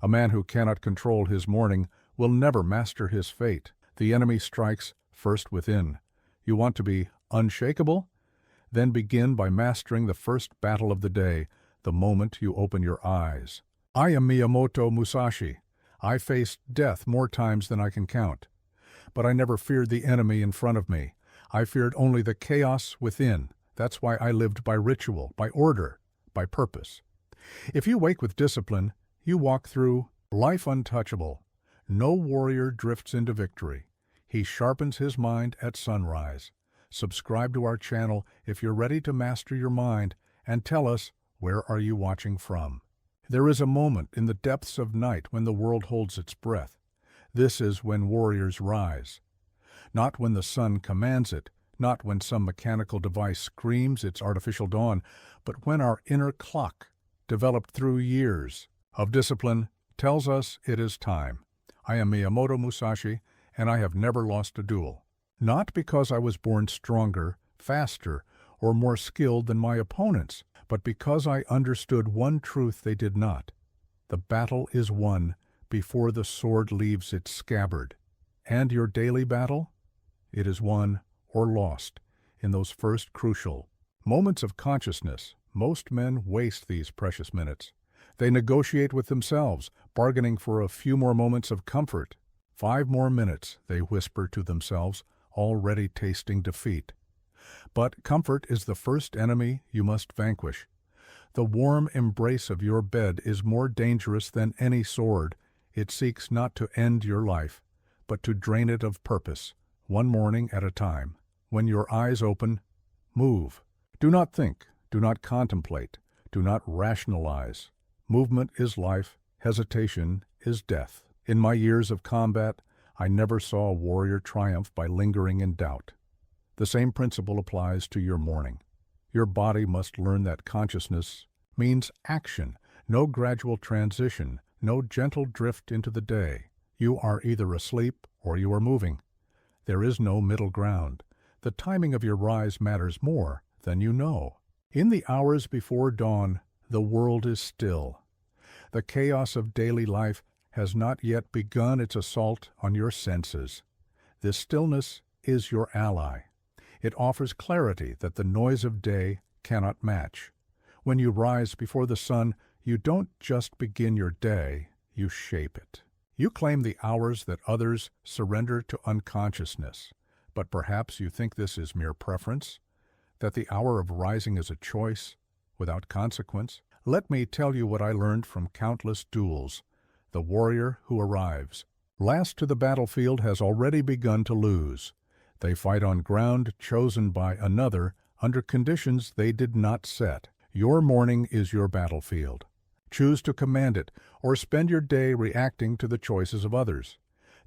A man who cannot control his morning will never master his fate. The enemy strikes first within. You want to be unshakable? Then begin by mastering the first battle of the day, the moment you open your eyes. I am Miyamoto Musashi. I faced death more times than I can count. But I never feared the enemy in front of me. I feared only the chaos within. That's why I lived by ritual, by order, by purpose. If you wake with discipline, you walk through life untouchable. No warrior drifts into victory. He sharpens his mind at sunrise. Subscribe to our channel if you're ready to master your mind, and tell us, where are you watching from? There is a moment in the depths of night when the world holds its breath. This is when warriors rise. Not when the sun commands it, not when some mechanical device screams its artificial dawn, but when our inner clock, developed through years of discipline, tells us it is time. I am Miyamoto Musashi, and I have never lost a duel. Not because I was born stronger, faster, or more skilled than my opponents, but because I understood one truth they did not. The battle is won before the sword leaves its scabbard. And your daily battle? It is won or lost in those first crucial moments of consciousness. Most men waste these precious minutes. They negotiate with themselves, bargaining for a few more moments of comfort. 5 more minutes, they whisper to themselves, already tasting defeat. But comfort is the first enemy you must vanquish. The warm embrace of your bed is more dangerous than any sword. It seeks not to end your life, but to drain it of purpose, one morning at a time. When your eyes open, move. Do not think, do not contemplate, do not rationalize. Movement is life, hesitation is death. In my years of combat, I never saw a warrior triumph by lingering in doubt. The same principle applies to your morning. Your body must learn that consciousness means action, no gradual transition, no gentle drift into the day. You are either asleep or you are moving. There is no middle ground. The timing of your rise matters more than you know. In the hours before dawn, the world is still. The chaos of daily life has not yet begun its assault on your senses. This stillness is your ally. It offers clarity that the noise of day cannot match. When you rise before the sun, you don't just begin your day, you shape it. You claim the hours that others surrender to unconsciousness, but perhaps you think this is mere preference, that the hour of rising is a choice without consequence. Let me tell you what I learned from countless duels. The warrior who arrives last to the battlefield has already begun to lose. They fight on ground chosen by another under conditions they did not set. Your morning is your battlefield. Choose to command it, or spend your day reacting to the choices of others.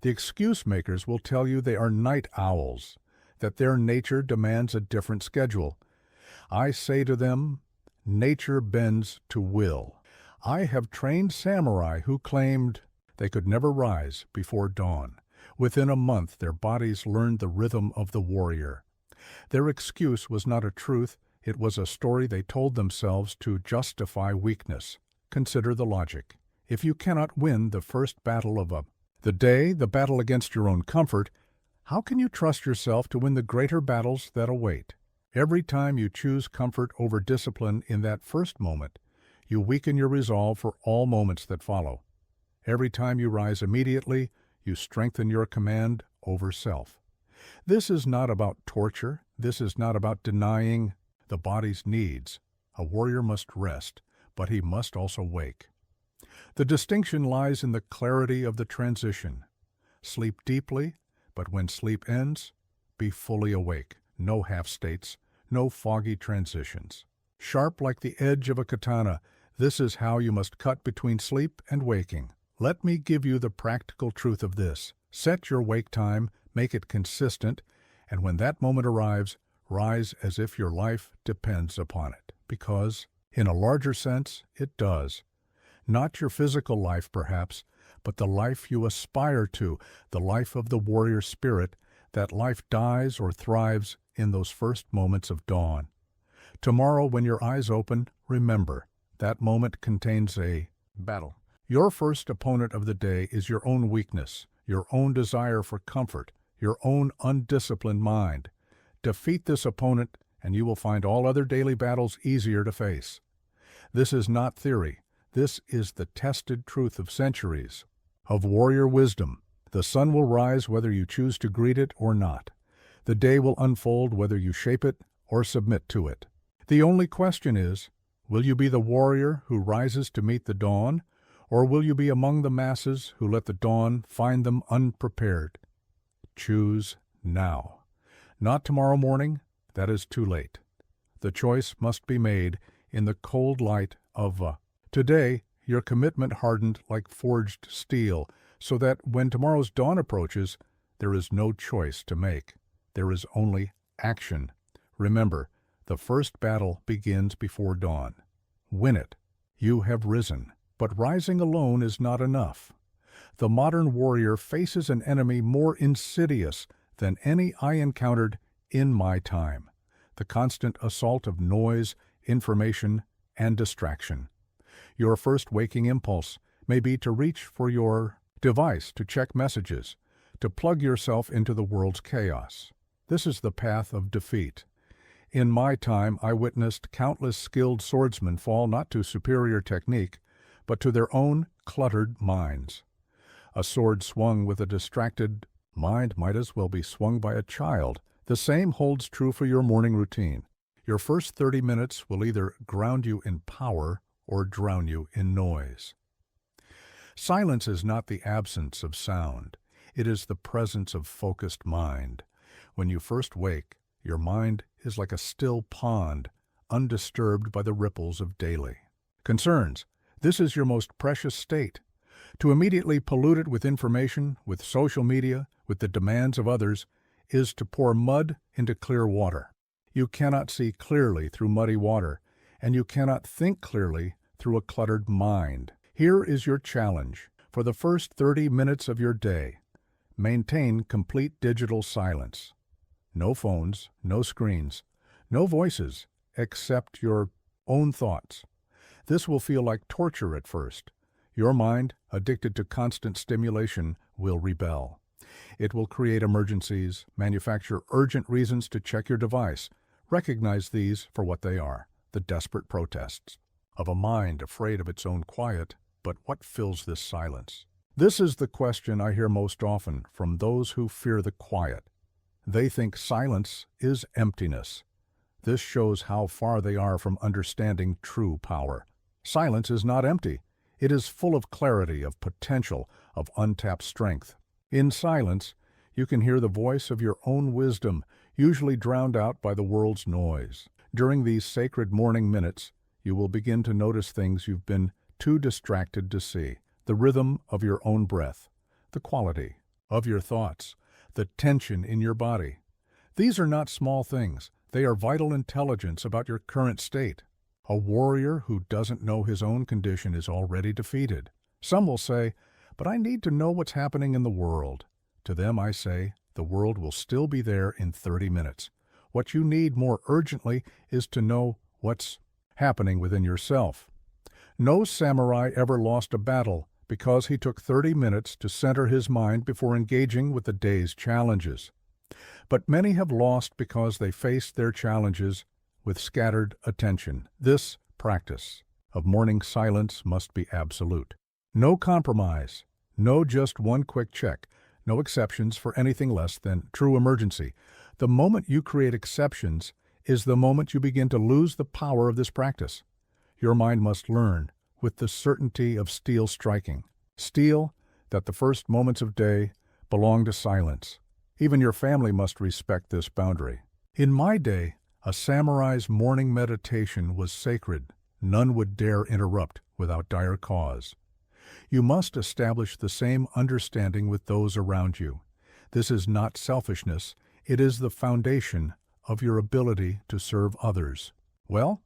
The excuse makers will tell you they are night owls, that their nature demands a different schedule. I say to them, nature bends to will. I have trained samurai who claimed they could never rise before dawn. Within a month, their bodies learned the rhythm of the warrior. Their excuse was not a truth, it was a story they told themselves to justify weakness. Consider the logic. If you cannot win the first battle of the day, the battle against your own comfort, how can you trust yourself to win the greater battles that await? Every time you choose comfort over discipline in that first moment, you weaken your resolve for all moments that follow. Every time you rise immediately, you strengthen your command over self. This is not about torture. This is not about denying the body's needs. A warrior must rest, but he must also wake. The distinction lies in the clarity of the transition. Sleep deeply, but when sleep ends, be fully awake. No half-states, no foggy transitions. Sharp like the edge of a katana, this is how you must cut between sleep and waking. Let me give you the practical truth of this. Set your wake time, make it consistent, and when that moment arrives, rise as if your life depends upon it. Because, in a larger sense, it does. Not your physical life, perhaps, but the life you aspire to, the life of the warrior spirit. That life dies or thrives in those first moments of dawn. Tomorrow, when your eyes open, remember, that moment contains a battle. Your first opponent of the day is your own weakness, your own desire for comfort, your own undisciplined mind. Defeat this opponent, and you will find all other daily battles easier to face. This is not theory. This is the tested truth of centuries of warrior wisdom. The sun will rise whether you choose to greet it or not. The day will unfold whether you shape it or submit to it. The only question is, will you be the warrior who rises to meet the dawn, or will you be among the masses who let the dawn find them unprepared? Choose now. Not tomorrow morning, that is too late. The choice must be made in the cold light of today, your commitment hardened like forged steel, so that when tomorrow's dawn approaches, there is no choice to make. There is only action. Remember, the first battle begins before dawn. Win it. You have risen. But rising alone is not enough. The modern warrior faces an enemy more insidious than any I encountered in my time: the constant assault of noise, information, and distraction. Your first waking impulse may be to reach for your device to check messages, to plug yourself into the world's chaos. This is the path of defeat. In my time, I witnessed countless skilled swordsmen fall not to superior technique, but to their own cluttered minds. A sword swung with a distracted mind might as well be swung by a child. The same holds true for your morning routine. Your first 30 minutes will either ground you in power or drown you in noise. Silence is not the absence of sound. It is the presence of focused mind. When you first wake, your mind is like a still pond, undisturbed by the ripples of daily concerns. This is your most precious state. To immediately pollute it with information, with social media, with the demands of others, is to pour mud into clear water. You cannot see clearly through muddy water, and you cannot think clearly through a cluttered mind. Here is your challenge. For the first 30 minutes of your day, maintain complete digital silence. No phones, no screens, no voices, except your own thoughts. This will feel like torture at first. Your mind, addicted to constant stimulation, will rebel. It will create emergencies, manufacture urgent reasons to check your device. Recognize these for what they are: the desperate protests of a mind afraid of its own quiet. But what fills this silence? This is the question I hear most often from those who fear the quiet. They think silence is emptiness. This shows how far they are from understanding true power. Silence is not empty. It is full of clarity, of potential, of untapped strength. In silence, you can hear the voice of your own wisdom, usually drowned out by the world's noise. During these sacred morning minutes, you will begin to notice things you've been too distracted to see: the rhythm of your own breath, the quality of your thoughts, the tension in your body. These are not small things. They are vital intelligence about your current state. A warrior who doesn't know his own condition is already defeated. Some will say, "But I need to know what's happening in the world." To them I say, the world will still be there in 30 minutes. What you need more urgently is to know what's happening within yourself. No samurai ever lost a battle because he took 30 minutes to center his mind before engaging with the day's challenges. But many have lost because they faced their challenges with scattered attention. This practice of morning silence must be absolute. No compromise, no just one quick check, no exceptions for anything less than true emergency. The moment you create exceptions is the moment you begin to lose the power of this practice. Your mind must learn, with the certainty of steel striking, steel that the first moments of day belong to silence. Even your family must respect this boundary. In my day, a samurai's morning meditation was sacred. None would dare interrupt without dire cause. You must establish the same understanding with those around you. This is not selfishness. It is the foundation of your ability to serve others. Well,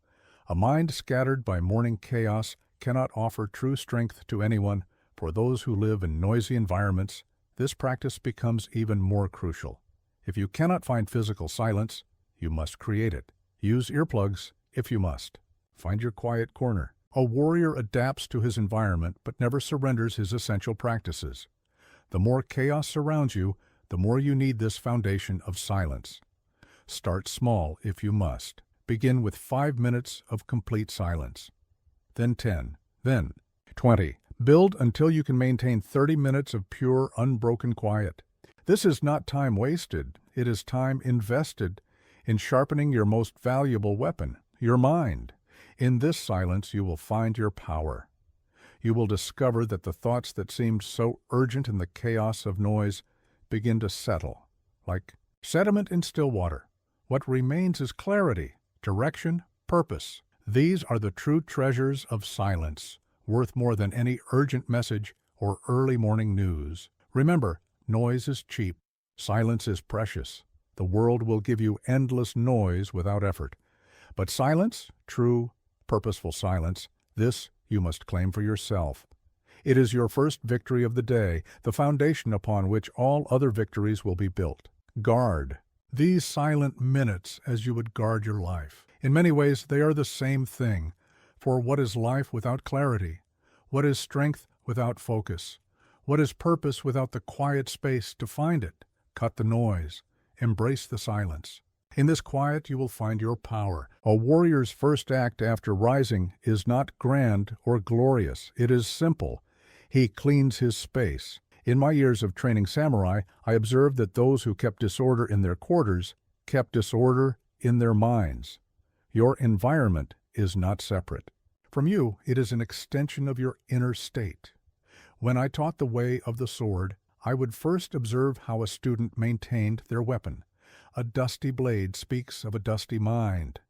a mind scattered by morning chaos cannot offer true strength to anyone. For those who live in noisy environments, this practice becomes even more crucial. If you cannot find physical silence, you must create it. Use earplugs if you must. Find your quiet corner. A warrior adapts to his environment but never surrenders his essential practices. The more chaos surrounds you, the more you need this foundation of silence. Start small if you must. Begin with 5 minutes of complete silence. Then 10. Then 20. Build until you can maintain 30 minutes of pure, unbroken quiet. This is not time wasted. It is time invested in sharpening your most valuable weapon, your mind. In this silence, you will find your power. You will discover that the thoughts that seemed so urgent in the chaos of noise begin to settle, like sediment in still water. What remains is clarity, direction, purpose. These are the true treasures of silence, worth more than any urgent message or early morning news. Remember, noise is cheap. Silence is precious. The world will give you endless noise without effort. But silence, true, purposeful silence, this you must claim for yourself. It is your first victory of the day, the foundation upon which all other victories will be built. Guard these silent minutes as you would guard your life. In many ways, they are the same thing. For what is life without clarity? What is strength without focus? What is purpose without the quiet space to find it? Cut the noise. Embrace the silence. In this quiet you will find your power. A warrior's first act after rising is not grand or glorious. It is simple. He cleans his space. In my years of training samurai, I observed that those who kept disorder in their quarters kept disorder in their minds. Your environment is not separate. From you, it is an extension of your inner state. When I taught the way of the sword, I would first observe how a student maintained their weapon. A dusty blade speaks of a dusty mind.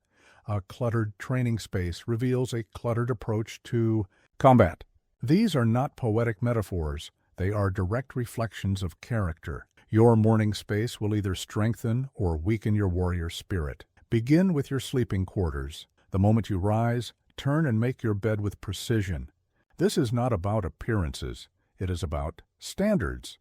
A cluttered training space reveals a cluttered approach to combat. These are not poetic metaphors. They are direct reflections of character. Your morning space will either strengthen or weaken your warrior spirit. Begin with your sleeping quarters. The moment you rise, turn and make your bed with precision. This is not about appearances. It is about standards.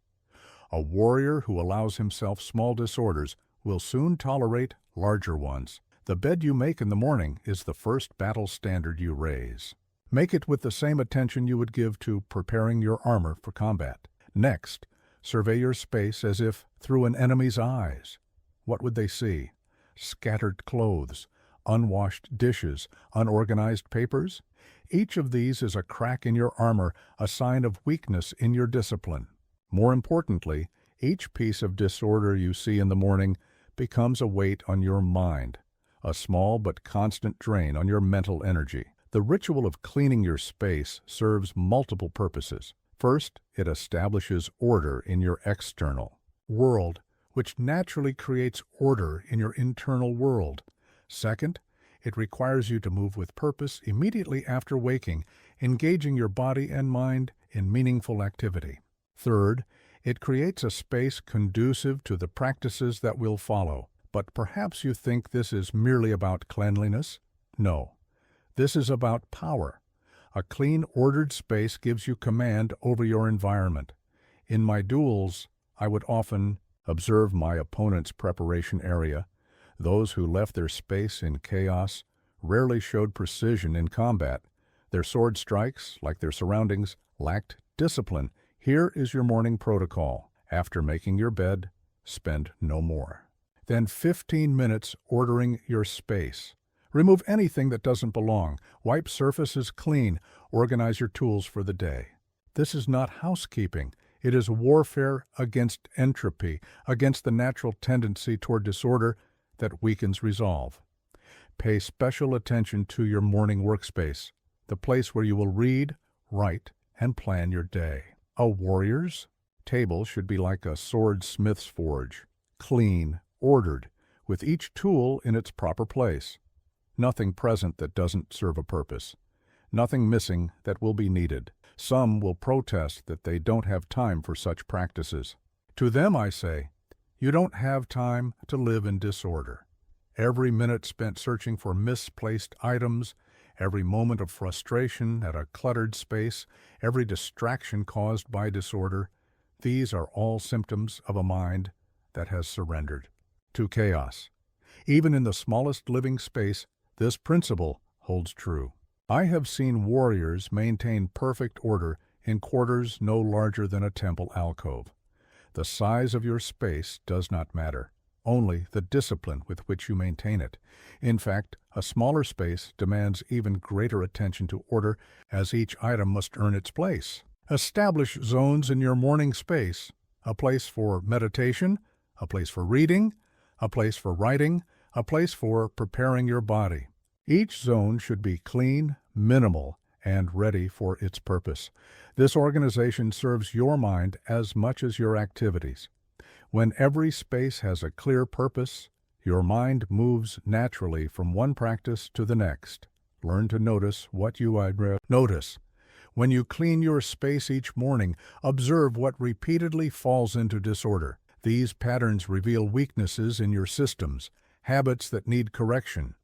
A warrior who allows himself small disorders will soon tolerate larger ones. The bed you make in the morning is the first battle standard you raise. Make it with the same attention you would give to preparing your armor for combat. Next, survey your space as if through an enemy's eyes. What would they see? Scattered clothes, unwashed dishes, unorganized papers? Each of these is a crack in your armor, a sign of weakness in your discipline. More importantly, each piece of disorder you see in the morning becomes a weight on your mind, a small but constant drain on your mental energy. The ritual of cleaning your space serves multiple purposes. First, it establishes order in your external world, which naturally creates order in your internal world. Second, it requires you to move with purpose immediately after waking, engaging your body and mind in meaningful activity. Third, it creates a space conducive to the practices that will follow. But perhaps you think this is merely about cleanliness? No. This is about power. A clean, ordered space gives you command over your environment. In my duels, I would often observe my opponent's preparation area. Those who left their space in chaos rarely showed precision in combat. Their sword strikes, like their surroundings, lacked discipline. Here is your morning protocol. After making your bed, spend no more. Then 15 minutes ordering your space. Remove anything that doesn't belong. Wipe surfaces clean. Organize your tools for the day. This is not housekeeping. It is warfare against entropy, against the natural tendency toward disorder that weakens resolve. Pay special attention to your morning workspace, the place where you will read, write, and plan your day. A warrior's table should be like a swordsmith's forge, clean, ordered, with each tool in its proper place. Nothing present that doesn't serve a purpose. Nothing missing that will be needed. Some will protest that they don't have time for such practices. To them I say, you don't have time to live in disorder. Every minute spent searching for misplaced items, every moment of frustration at a cluttered space, every distraction caused by disorder, these are all symptoms of a mind that has surrendered to chaos. Even in the smallest living space, this principle holds true. I have seen warriors maintain perfect order in quarters no larger than a temple alcove. The size of your space does not matter, only the discipline with which you maintain it. In fact, a smaller space demands even greater attention to order, as each item must earn its place. Establish zones in your morning space: a place for meditation, a place for reading, a place for writing, a place for preparing your body. Each zone should be clean, minimal, and ready for its purpose. This organization serves your mind as much as your activities. When every space has a clear purpose, your mind moves naturally from one practice to the next. Learn to notice what you notice. When you clean your space each morning, observe what repeatedly falls into disorder. These patterns reveal weaknesses in your systems, habits that need correction.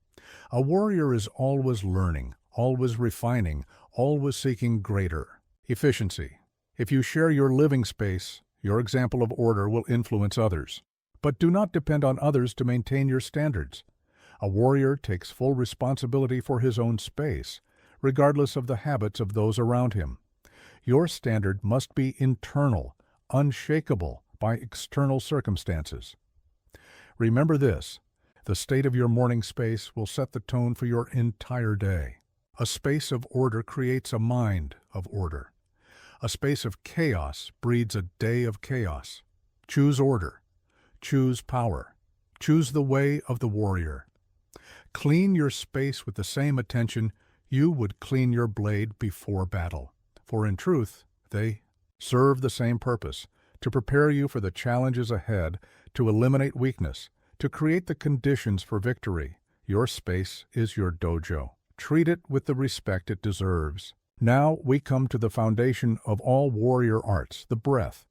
A warrior is always learning, always refining, always seeking greater efficiency. If you share your living space, your example of order will influence others. But do not depend on others to maintain your standards. A warrior takes full responsibility for his own space, regardless of the habits of those around him. Your standard must be internal, unshakable by external circumstances. Remember this: the state of your morning space will set the tone for your entire day. A space of order creates a mind of order. A space of chaos breeds a day of chaos. Choose order. Choose power. Choose the way of the warrior. Clean your space with the same attention you would clean your blade before battle. For in truth, they serve the same purpose: to prepare you for the challenges ahead, to eliminate weakness, to create the conditions for victory. Your space is your dojo. Treat it with the respect it deserves. Now we come to the foundation of all warrior arts, the breath.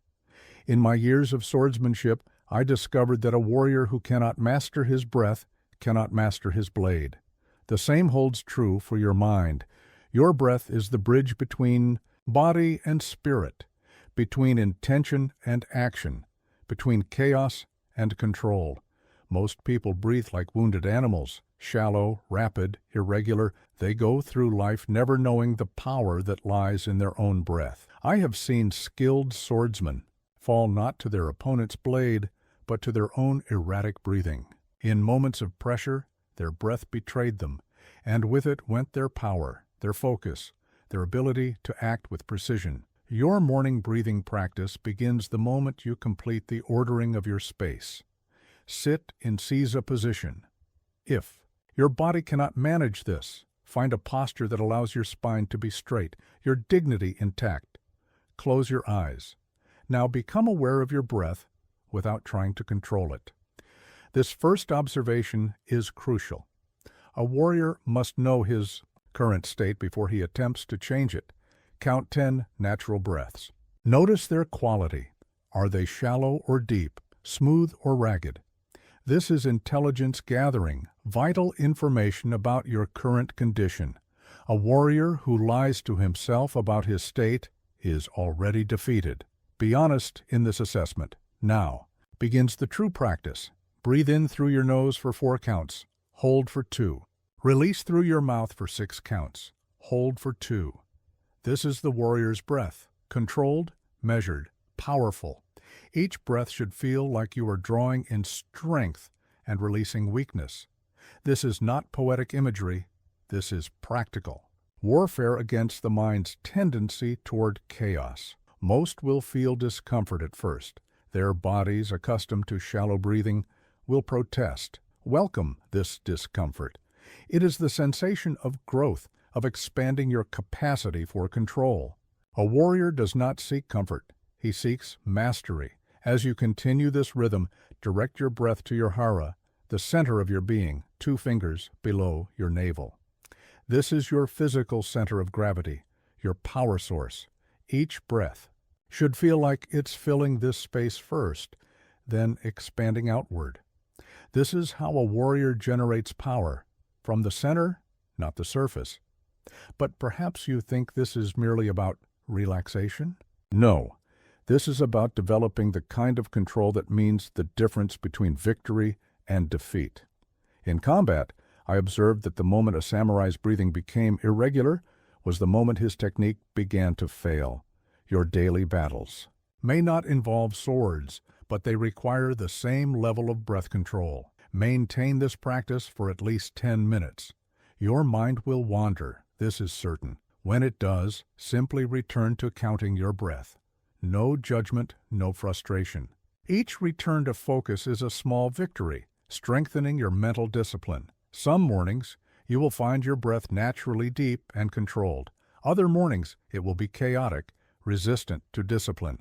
In my years of swordsmanship, I discovered that a warrior who cannot master his breath cannot master his blade. The same holds true for your mind. Your breath is the bridge between body and spirit, between intention and action, between chaos and control. Most people breathe like wounded animals, shallow, rapid, irregular. They go through life never knowing the power that lies in their own breath. I have seen skilled swordsmen fall not to their opponent's blade, but to their own erratic breathing. In moments of pressure, their breath betrayed them, and with it went their power, their focus, their ability to act with precision. Your morning breathing practice begins the moment you complete the ordering of your space. Sit in seiza position. If your body cannot manage this, find a posture that allows your spine to be straight, your dignity intact. Close your eyes. Now become aware of your breath without trying to control it. This first observation is crucial. A warrior must know his current state before he attempts to change it. Count 10 natural breaths. Notice their quality. Are they shallow or deep, smooth or ragged? This is intelligence gathering, vital information about your current condition. A warrior who lies to himself about his state is already defeated. Be honest in this assessment. Now begins the true practice. Breathe in through your nose for 4 counts. Hold for 2. Release through your mouth for 6 counts. Hold for 2. This is the warrior's breath. Controlled, measured, powerful. Each breath should feel like you are drawing in strength and releasing weakness. This is not poetic imagery. This is practical. Warfare against the mind's tendency toward chaos. Most will feel discomfort at first. Their bodies, accustomed to shallow breathing, will protest. Welcome this discomfort. It is the sensation of growth, of expanding your capacity for control. A warrior does not seek comfort. He seeks mastery. As you continue this rhythm, direct your breath to your hara, the center of your being, 2 fingers below your navel. This is your physical center of gravity, your power source. Each breath should feel like it's filling this space first, then expanding outward. This is how a warrior generates power, from the center, not the surface. But perhaps you think this is merely about relaxation? No. This is about developing the kind of control that means the difference between victory and defeat. In combat, I observed that the moment a samurai's breathing became irregular was the moment his technique began to fail. Your daily battles may not involve swords, but they require the same level of breath control. Maintain this practice for at least 10 minutes. Your mind will wander, this is certain. When it does, simply return to counting your breath. No judgment, no frustration. Each return to focus is a small victory, strengthening your mental discipline. Some mornings, you will find your breath naturally deep and controlled. Other mornings, it will be chaotic, resistant to discipline.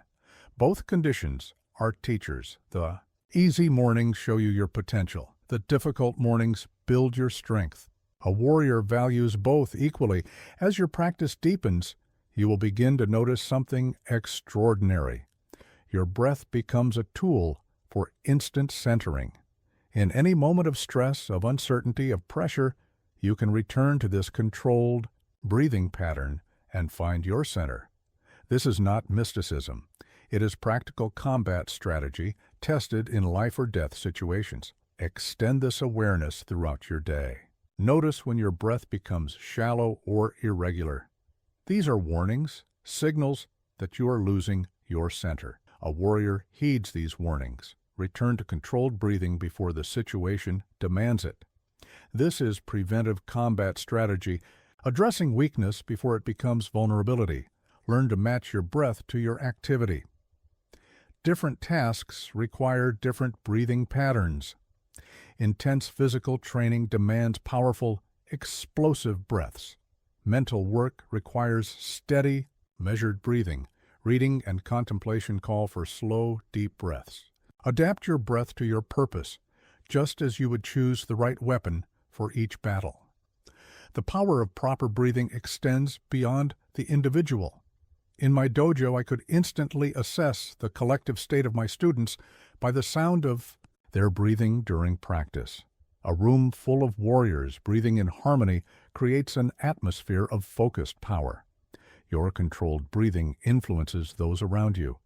Both conditions are teachers. The easy mornings show you your potential. The difficult mornings build your strength. A warrior values both equally. As your practice deepens, you will begin to notice something extraordinary. Your breath becomes a tool for instant centering. In any moment of stress, of uncertainty, of pressure, you can return to this controlled breathing pattern and find your center. This is not mysticism. It is practical combat strategy tested in life or death situations. Extend this awareness throughout your day. Notice when your breath becomes shallow or irregular. These are warnings, signals that you are losing your center. A warrior heeds these warnings. Return to controlled breathing before the situation demands it. This is preventive combat strategy, addressing weakness before it becomes vulnerability. Learn to match your breath to your activity. Different tasks require different breathing patterns. Intense physical training demands powerful, explosive breaths. Mental work requires steady, measured breathing. Reading and contemplation call for slow, deep breaths. Adapt your breath to your purpose, just as you would choose the right weapon for each battle. The power of proper breathing extends beyond the individual. In my dojo, I could instantly assess the collective state of my students by the sound of their breathing during practice. A room full of warriors breathing in harmony creates an atmosphere of focused power. Your controlled breathing influences those around you,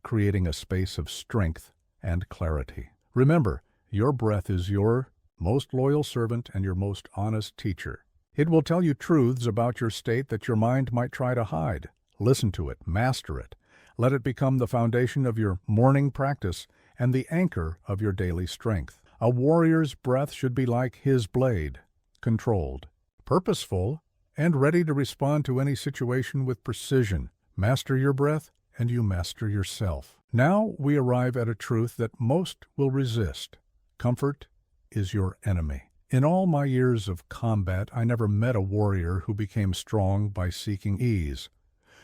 creating a space of strength and clarity. Remember, your breath is your most loyal servant and your most honest teacher. It will tell you truths about your state that your mind might try to hide. Listen to it, master it. Let it become the foundation of your morning practice and the anchor of your daily strength. A warrior's breath should be like his blade, controlled, purposeful, and ready to respond to any situation with precision. Master your breath, and you master yourself. Now we arrive at a truth that most will resist. Comfort is your enemy. In all my years of combat, I never met a warrior who became strong by seeking ease.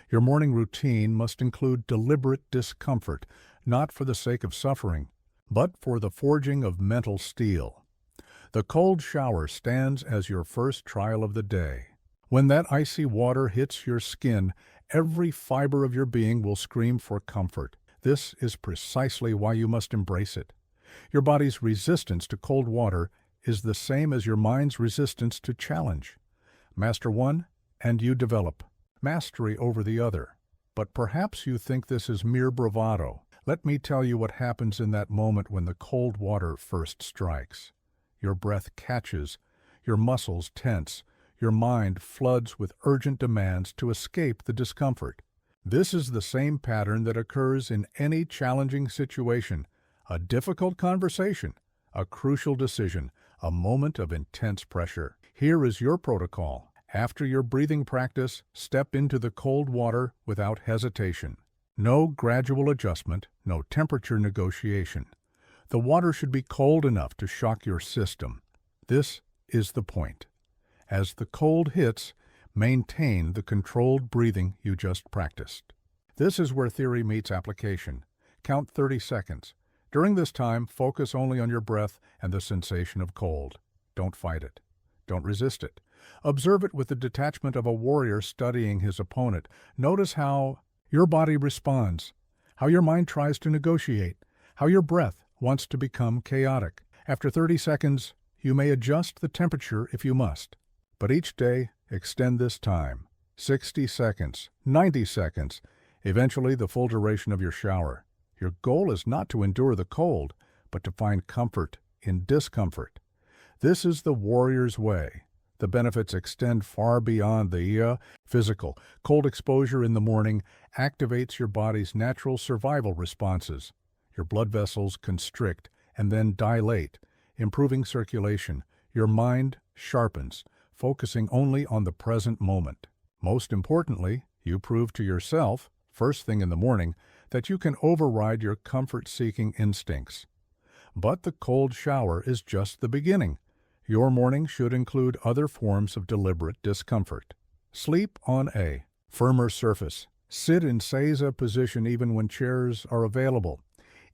Your morning routine must include deliberate discomfort, not for the sake of suffering, but for the forging of mental steel. The cold shower stands as your first trial of the day. When that icy water hits your skin, every fiber of your being will scream for comfort. This is precisely why you must embrace it. Your body's resistance to cold water is the same as your mind's resistance to challenge. Master one, and you develop mastery over the other. But perhaps you think this is mere bravado. Let me tell you what happens in that moment when the cold water first strikes. Your breath catches, your muscles tense, your mind floods with urgent demands to escape the discomfort. This is the same pattern that occurs in any challenging situation, a difficult conversation, a crucial decision, a moment of intense pressure. Here is your protocol. After your breathing practice, step into the cold water without hesitation. No gradual adjustment, no temperature negotiation. The water should be cold enough to shock your system. This is the point. As the cold hits, maintain the controlled breathing you just practiced. This is where theory meets application. Count 30 seconds. During this time, focus only on your breath and the sensation of cold. Don't fight it. Don't resist it. Observe it with the detachment of a warrior studying his opponent. Notice how your body responds, how your mind tries to negotiate, how your breath wants to become chaotic. After 30 seconds, you may adjust the temperature if you must. But each day, extend this time. 60 seconds, 90 seconds, eventually the full duration of your shower. Your goal is not to endure the cold, but to find comfort in discomfort. This is the warrior's way. The benefits extend far beyond the physical. Cold exposure in the morning activates your body's natural survival responses. Your blood vessels constrict and then dilate, improving circulation. Your mind sharpens, focusing only on the present moment. Most importantly, you prove to yourself, first thing in the morning, that you can override your comfort-seeking instincts. But the cold shower is just the beginning. Your morning should include other forms of deliberate discomfort. Sleep on a firmer surface. Sit in seiza position even when chairs are available.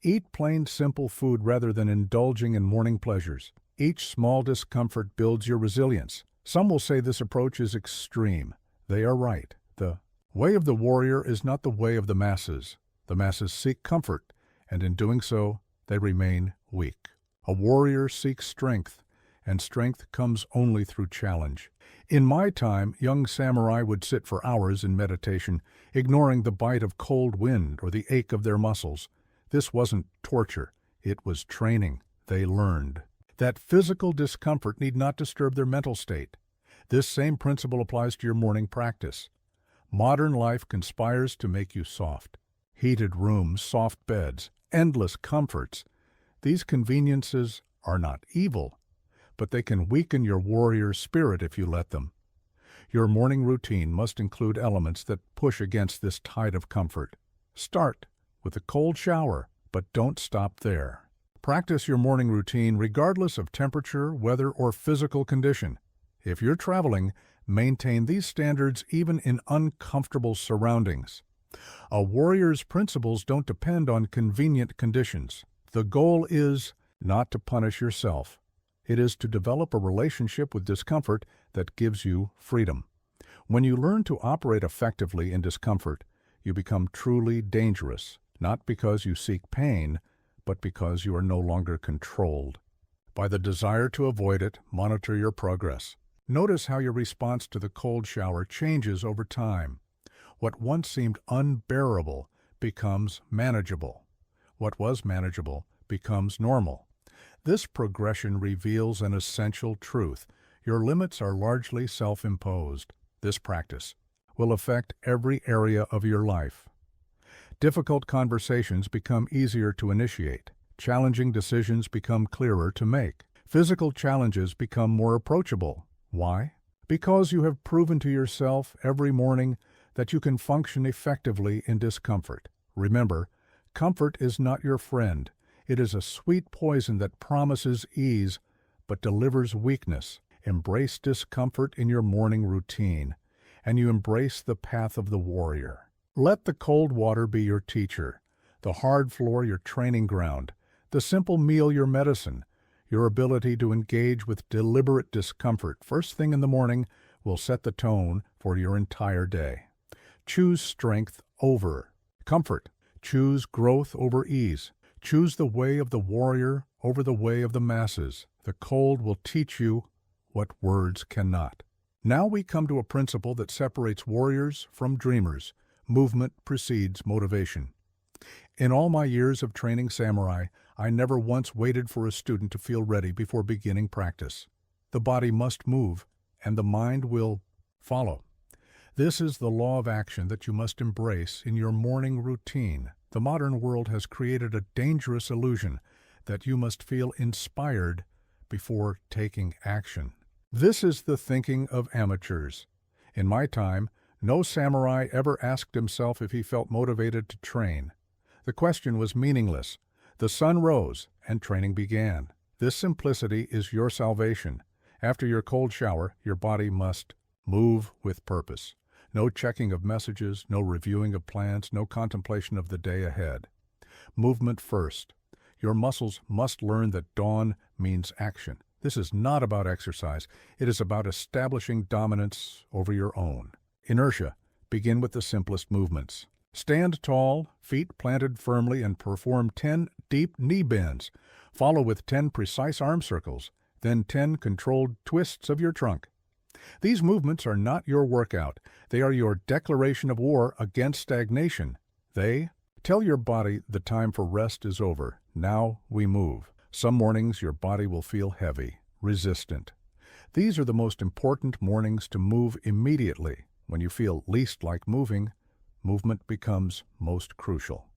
Eat plain, simple food rather than indulging in morning pleasures. Each small discomfort builds your resilience. Some will say this approach is extreme. They are right. The way of the warrior is not the way of the masses. The masses seek comfort, and in doing so, they remain weak. A warrior seeks strength, and strength comes only through challenge. In my time, young samurai would sit for hours in meditation, ignoring the bite of cold wind or the ache of their muscles. This wasn't torture, it was training. They learned that physical discomfort need not disturb their mental state. This same principle applies to your morning practice. Modern life conspires to make you soft. Heated rooms, soft beds, endless comforts. These conveniences are not evil, but they can weaken your warrior spirit if you let them. Your morning routine must include elements that push against this tide of comfort. Start with a cold shower, but don't stop there. Practice your morning routine regardless of temperature, weather, or physical condition. If you're traveling, maintain these standards even in uncomfortable surroundings. A warrior's principles don't depend on convenient conditions. The goal is not to punish yourself. It is to develop a relationship with discomfort that gives you freedom. When you learn to operate effectively in discomfort, you become truly dangerous, not because you seek pain, but because you are no longer controlled. By the desire to avoid it, monitor your progress. Notice how your response to the cold shower changes over time. What once seemed unbearable becomes manageable. What was manageable becomes normal. This progression reveals an essential truth. Your limits are largely self-imposed. This practice will affect every area of your life. Difficult conversations become easier to initiate. Challenging decisions become clearer to make. Physical challenges become more approachable. Why? Because you have proven to yourself every morning that you can function effectively in discomfort. Remember, comfort is not your friend. It is a sweet poison that promises ease but delivers weakness. Embrace discomfort in your morning routine, and you embrace the path of the warrior. Let the cold water be your teacher, the hard floor your training ground, the simple meal your medicine. Your ability to engage with deliberate discomfort first thing in the morning will set the tone for your entire day. Choose strength over comfort. Choose growth over ease. Choose the way of the warrior over the way of the masses. The cold will teach you what words cannot. Now we come to a principle that separates warriors from dreamers. Movement precedes motivation. In all my years of training samurai, I never once waited for a student to feel ready before beginning practice. The body must move, and the mind will follow. This is the law of action that you must embrace in your morning routine. The modern world has created a dangerous illusion that you must feel inspired before taking action. This is the thinking of amateurs. In my time, no samurai ever asked himself if he felt motivated to train. The question was meaningless. The sun rose, and training began. This simplicity is your salvation. After your cold shower, your body must move with purpose. No checking of messages, no reviewing of plans, no contemplation of the day ahead. Movement first. Your muscles must learn that dawn means action. This is not about exercise. It is about establishing dominance over your own. Inertia. Begin with the simplest movements. Stand tall, feet planted firmly, and perform 10 deep knee bends. Follow with 10 precise arm circles, then 10 controlled twists of your trunk. These movements are not your workout. They are your declaration of war against stagnation. They tell your body the time for rest is over. Now we move. Some mornings your body will feel heavy. resistant. These are the most important mornings to move immediately. When you feel least like moving, movement becomes most crucial.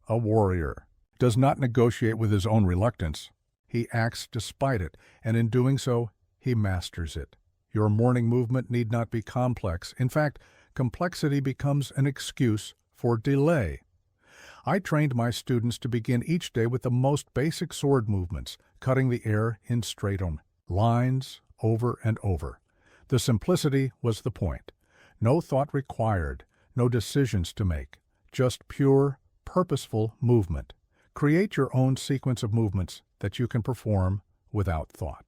A warrior does not negotiate with his own reluctance. He acts despite it, and in doing so, he masters it. Your morning movement need not be complex. In fact, complexity becomes an excuse for delay. I trained my students to begin each day with the most basic sword movements, cutting the air in straight lines over and over. The simplicity was the point. No thought required, no decisions to make, just pure, purposeful movement. Create your own sequence of movements that you can perform without thought.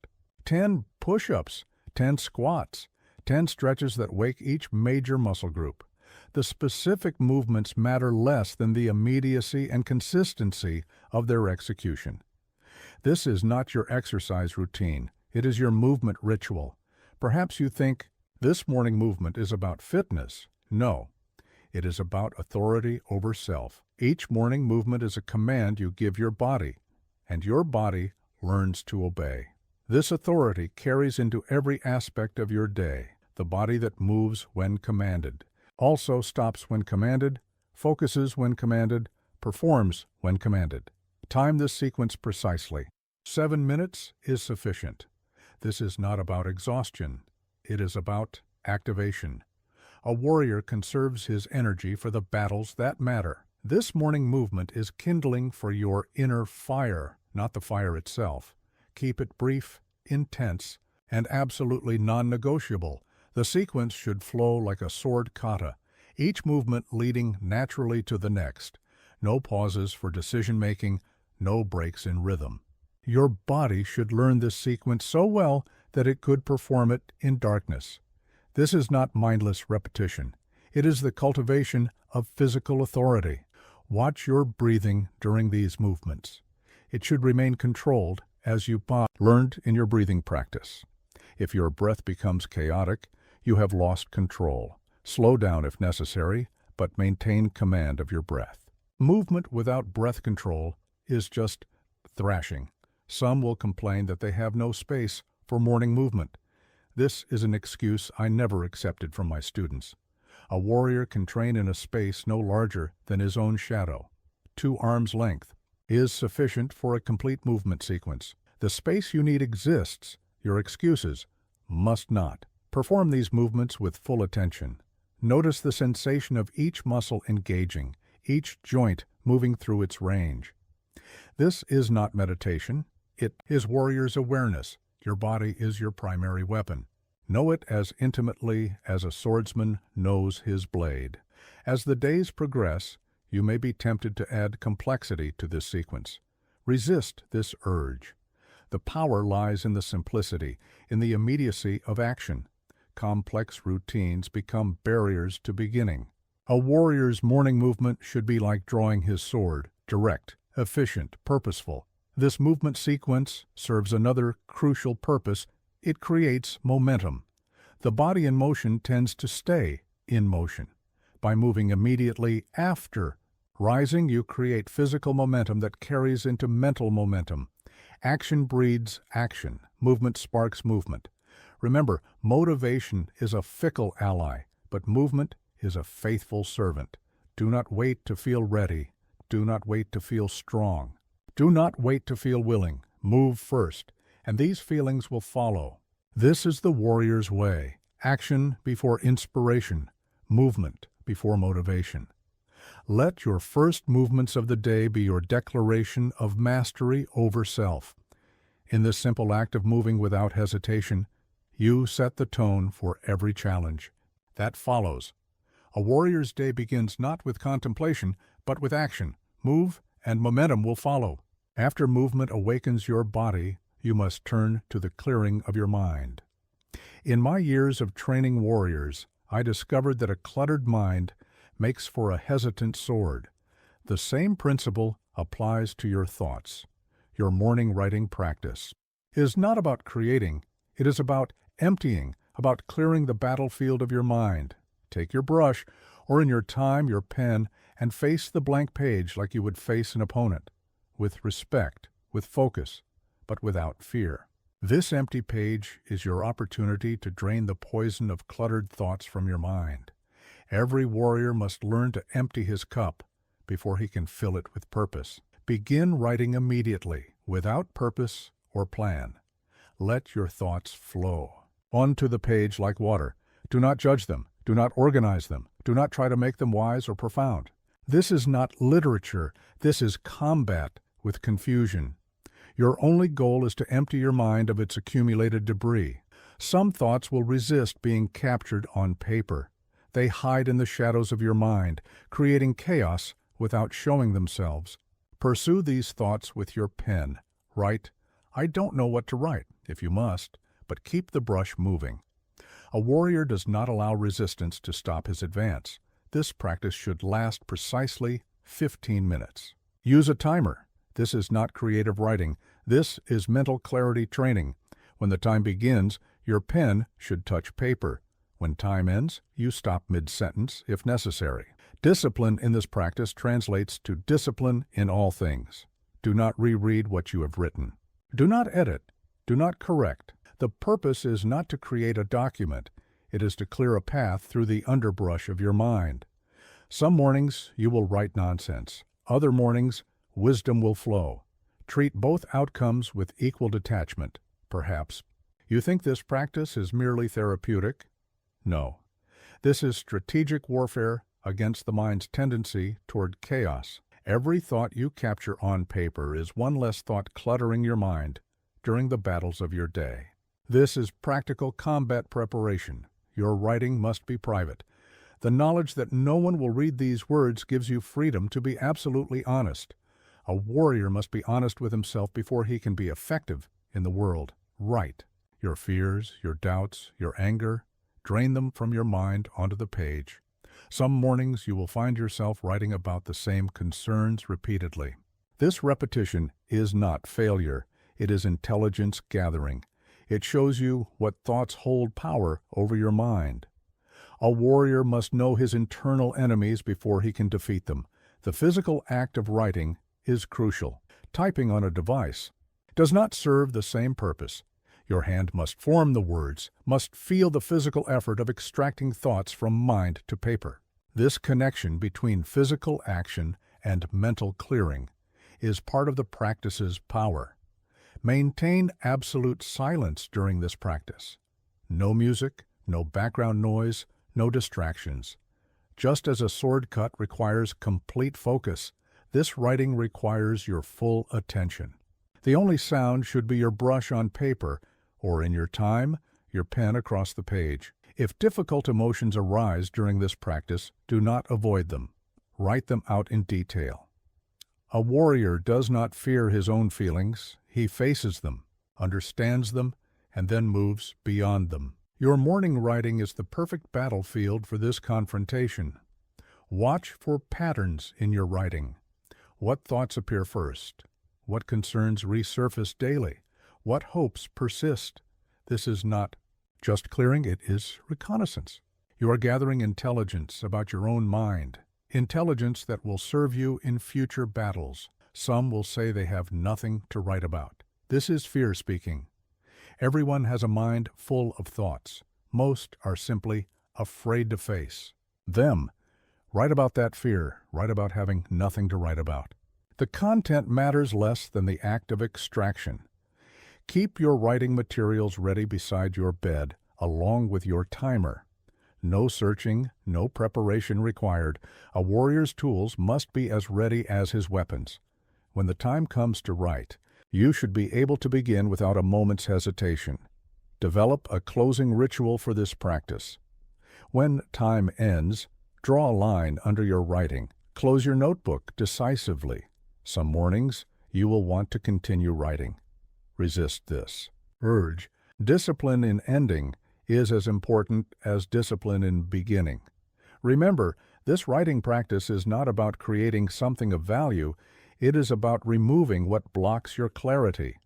10 push-ups, 10 squats, 10 stretches that wake each major muscle group. The specific movements matter less than the immediacy and consistency of their execution. This is not your exercise routine. It is your movement ritual. Perhaps you think this morning movement is about fitness. No, it is about authority over self. Each morning movement is a command you give your body, and your body learns to obey. This authority carries into every aspect of your day. The body that moves when commanded, also stops when commanded, focuses when commanded, performs when commanded. Time this sequence precisely. 7 minutes is sufficient. This is not about exhaustion. It is about activation. A warrior conserves his energy for the battles that matter. This morning movement is kindling for your inner fire, not the fire itself. Keep it brief, intense, and absolutely non-negotiable. The sequence should flow like a sword kata, each movement leading naturally to the next. No pauses for decision-making, no breaks in rhythm. Your body should learn this sequence so well that it could perform it in darkness. This is not mindless repetition. It is the cultivation of physical authority. Watch your breathing during these movements. It should remain controlled as you learned in your breathing practice. If your breath becomes chaotic, you have lost control. Slow down if necessary, but maintain command of your breath. Movement without breath control is just thrashing. Some will complain that they have no space for morning movement. This is an excuse I never accepted from my students. A warrior can train in a space no larger than his own shadow. 2 arms' length is sufficient for a complete movement sequence. The space you need exists. Your excuses must not. Perform these movements with full attention. Notice the sensation of each muscle engaging, each joint moving through its range. This is not meditation. It is warrior's awareness. Your body is your primary weapon. Know it as intimately as a swordsman knows his blade. As the days progress, you may be tempted to add complexity to this sequence. Resist this urge. The power lies in the simplicity, in the immediacy of action. Complex routines become barriers to beginning. A warrior's morning movement should be like drawing his sword, direct, efficient, purposeful. This movement sequence serves another crucial purpose. It creates momentum. The body in motion tends to stay in motion. By moving immediately after rising, you create physical momentum that carries into mental momentum. Action breeds action. Movement sparks movement. Remember, motivation is a fickle ally, but movement is a faithful servant. Do not wait to feel ready. Do not wait to feel strong. Do not wait to feel willing. Move first, and these feelings will follow. This is the warrior's way. Action before inspiration. Movement before motivation. Let your first movements of the day be your declaration of mastery over self. In this simple act of moving without hesitation, you set the tone for every challenge that follows. A warrior's day begins not with contemplation, but with action. Move, and momentum will follow. After movement awakens your body, you must turn to the clearing of your mind. In my years of training warriors, I discovered that a cluttered mind makes for a hesitant sword. The same principle applies to your thoughts. Your morning writing practice is not about creating, it is about emptying, about clearing the battlefield of your mind. Take your brush, or in your time, your pen, and face the blank page like you would face an opponent, with respect, with focus, but without fear. This empty page is your opportunity to drain the poison of cluttered thoughts from your mind. Every warrior must learn to empty his cup before he can fill it with purpose. Begin writing immediately, without purpose or plan. Let your thoughts flow onto the page like water. Do not judge them. Do not organize them. Do not try to make them wise or profound. This is not literature. This is combat with confusion. Your only goal is to empty your mind of its accumulated debris. Some thoughts will resist being captured on paper. They hide in the shadows of your mind, creating chaos without showing themselves. Pursue these thoughts with your pen. Write, "I don't know what to write," if you must, but keep the brush moving. A warrior does not allow resistance to stop his advance. This practice should last precisely 15 minutes. Use a timer. This is not creative writing. This is mental clarity training. When the time begins, your pen should touch paper. When time ends, you stop mid-sentence if necessary. Discipline in this practice translates to discipline in all things. Do not reread what you have written. Do not edit. Do not correct. The purpose is not to create a document. It is to clear a path through the underbrush of your mind. Some mornings you will write nonsense. Other mornings, wisdom will flow. Treat both outcomes with equal detachment, perhaps. You think this practice is merely therapeutic? No. This is strategic warfare against the mind's tendency toward chaos. Every thought you capture on paper is one less thought cluttering your mind during the battles of your day. This is practical combat preparation. Your writing must be private. The knowledge that no one will read these words gives you freedom to be absolutely honest. A warrior must be honest with himself before he can be effective in the world. Write. Your fears, your doubts, your anger, drain them from your mind onto the page. Some mornings you will find yourself writing about the same concerns repeatedly. This repetition is not failure. It is intelligence gathering. It shows you what thoughts hold power over your mind. A warrior must know his internal enemies before he can defeat them. The physical act of writing is crucial. Typing on a device does not serve the same purpose. Your hand must form the words, must feel the physical effort of extracting thoughts from mind to paper. This connection between physical action and mental clearing is part of the practice's power. Maintain absolute silence during this practice. No music, no background noise, no distractions. Just as a sword cut requires complete focus, this writing requires your full attention. The only sound should be your brush on paper, or in your time, your pen across the page. If difficult emotions arise during this practice, do not avoid them. Write them out in detail. A warrior does not fear his own feelings. He faces them, understands them, and then moves beyond them. Your morning writing is the perfect battlefield for this confrontation. Watch for patterns in your writing. What thoughts appear first? What concerns resurface daily? What hopes persist? This is not just clearing, it is reconnaissance. You are gathering intelligence about your own mind, intelligence that will serve you in future battles. Some will say they have nothing to write about. This is fear speaking. Everyone has a mind full of thoughts. Most are simply afraid to face them. Write about that fear. Write about having nothing to write about. The content matters less than the act of extraction. Keep your writing materials ready beside your bed, along with your timer. No searching, no preparation required. A warrior's tools must be as ready as his weapons. When the time comes to write, you should be able to begin without a moment's hesitation. Develop a closing ritual for this practice. When time ends, draw a line under your writing. Close your notebook decisively. Some mornings, you will want to continue writing. Resist this urge. Discipline in ending is as important as discipline in beginning. Remember, this writing practice is not about creating something of value. It is about removing what blocks your clarity.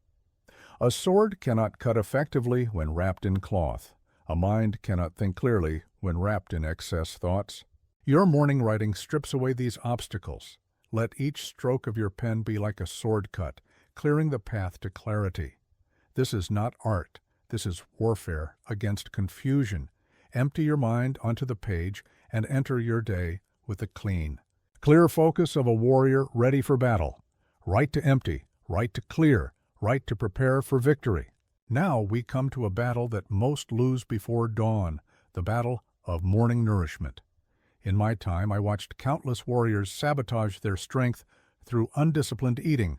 A sword cannot cut effectively when wrapped in cloth. A mind cannot think clearly when wrapped in excess thoughts. Your morning writing strips away these obstacles. Let each stroke of your pen be like a sword cut, clearing the path to clarity. This is not art. This is warfare against confusion. Empty your mind onto the page and enter your day with a clear focus of a warrior ready for battle. Right to empty, right to clear, right to prepare for victory. Now we come to a battle that most lose before dawn, the battle of morning nourishment. In my time, I watched countless warriors sabotage their strength through undisciplined eating.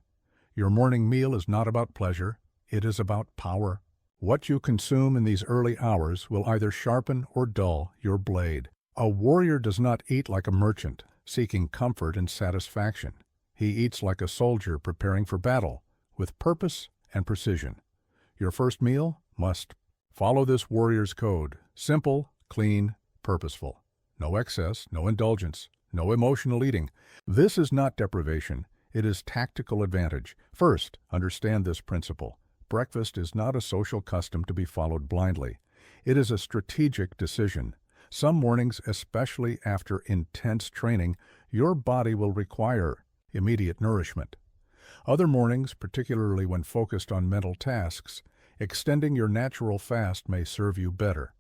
Your morning meal is not about pleasure, it is about power. What you consume in these early hours will either sharpen or dull your blade. A warrior does not eat like a merchant, seeking comfort and satisfaction. He eats like a soldier preparing for battle, with purpose and precision. Your first meal must follow this warrior's code: simple, clean, purposeful. No excess, no indulgence, no emotional eating. This is not deprivation, it is tactical advantage. First, understand this principle. Breakfast is not a social custom to be followed blindly. It is a strategic decision. Some mornings, especially after intense training, your body will require immediate nourishment. Other mornings, particularly when focused on mental tasks, extending your natural fast may serve you better.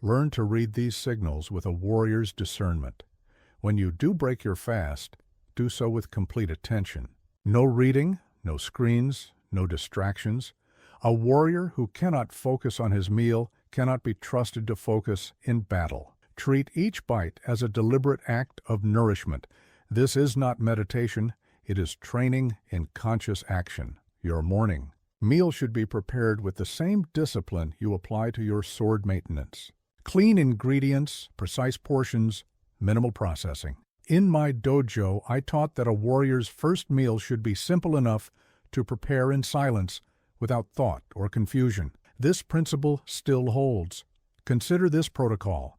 Learn to read these signals with a warrior's discernment. When you do break your fast, do so with complete attention. No reading, no screens, no distractions. A warrior who cannot focus on his meal cannot be trusted to focus in battle. Treat each bite as a deliberate act of nourishment. This is not meditation, it is training in conscious action. Your morning meal should be prepared with the same discipline you apply to your sword maintenance. Clean ingredients, precise portions, minimal processing. In my dojo, I taught that a warrior's first meal should be simple enough to prepare in silence, without thought or confusion. This principle still holds. Consider this protocol.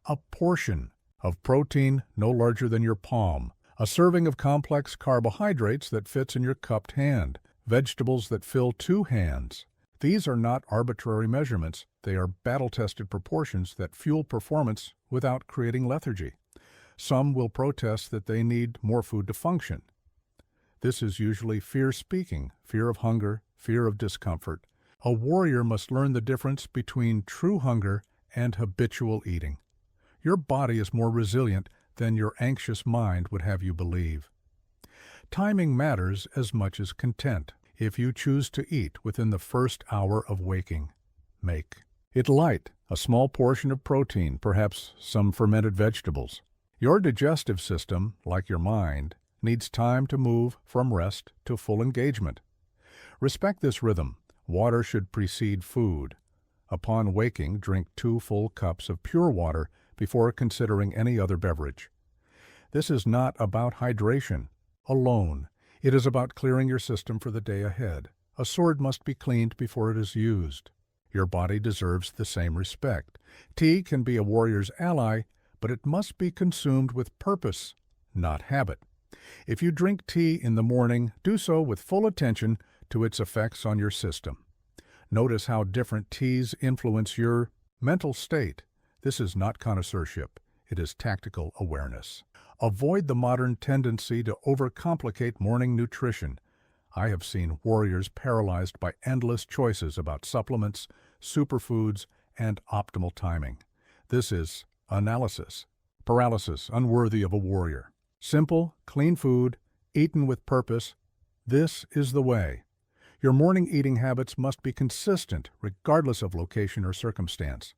A portion of protein no larger than your palm, a serving of complex carbohydrates that fits in your cupped hand, vegetables that fill 2 hands. These are not arbitrary measurements, they are battle-tested proportions that fuel performance without creating lethargy. Some will protest that they need more food to function. This is usually fear speaking, fear of hunger, fear of discomfort. A warrior must learn the difference between true hunger and habitual eating. Your body is more resilient than your anxious mind would have you believe. Timing matters as much as content. If you choose to eat within the first hour of waking, make it light, a small portion of protein, perhaps some fermented vegetables. Your digestive system, like your mind, needs time to move from rest to full engagement. Respect this rhythm. Water should precede food. Upon waking, drink 2 full cups of pure water before considering any other beverage. This is not about hydration alone. It is about clearing your system for the day ahead. A sword must be cleaned before it is used. Your body deserves the same respect. Tea can be a warrior's ally, but it must be consumed with purpose, not habit. If you drink tea in the morning, do so with full attention to its effects on your system. Notice how different teas influence your mental state. This is not connoisseurship, it is tactical awareness. Avoid the modern tendency to overcomplicate morning nutrition. I have seen warriors paralyzed by endless choices about supplements, superfoods, and optimal timing. This is analysis, paralysis unworthy of a warrior. Simple, clean food, eaten with purpose, this is the way. Your morning eating habits must be consistent, regardless of location or circumstance.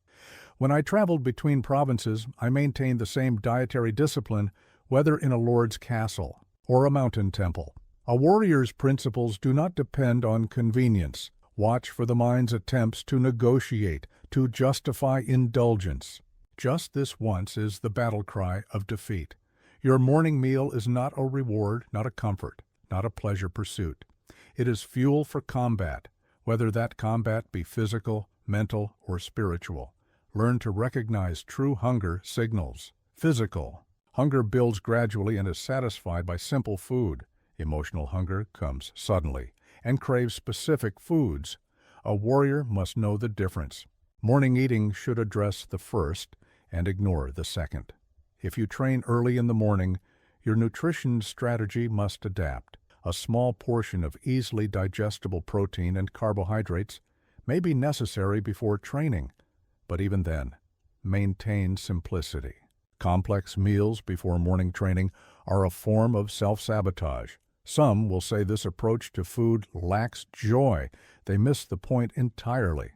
When I traveled between provinces, I maintained the same dietary discipline, whether in a lord's castle or a mountain temple. A warrior's principles do not depend on convenience. Watch for the mind's attempts to negotiate, to justify indulgence. Just this once is the battle cry of defeat. Your morning meal is not a reward, not a comfort, not a pleasure pursuit. It is fuel for combat, whether that combat be physical, mental, or spiritual. Learn to recognize true hunger signals. Physical. Hunger builds gradually and is satisfied by simple food. Emotional hunger comes suddenly and craves specific foods. A warrior must know the difference. Morning eating should address the first and ignore the second. If you train early in the morning, your nutrition strategy must adapt. A small portion of easily digestible protein and carbohydrates may be necessary before training, but even then, maintain simplicity. Complex meals before morning training are a form of self-sabotage. Some will say this approach to food lacks joy. They miss the point entirely.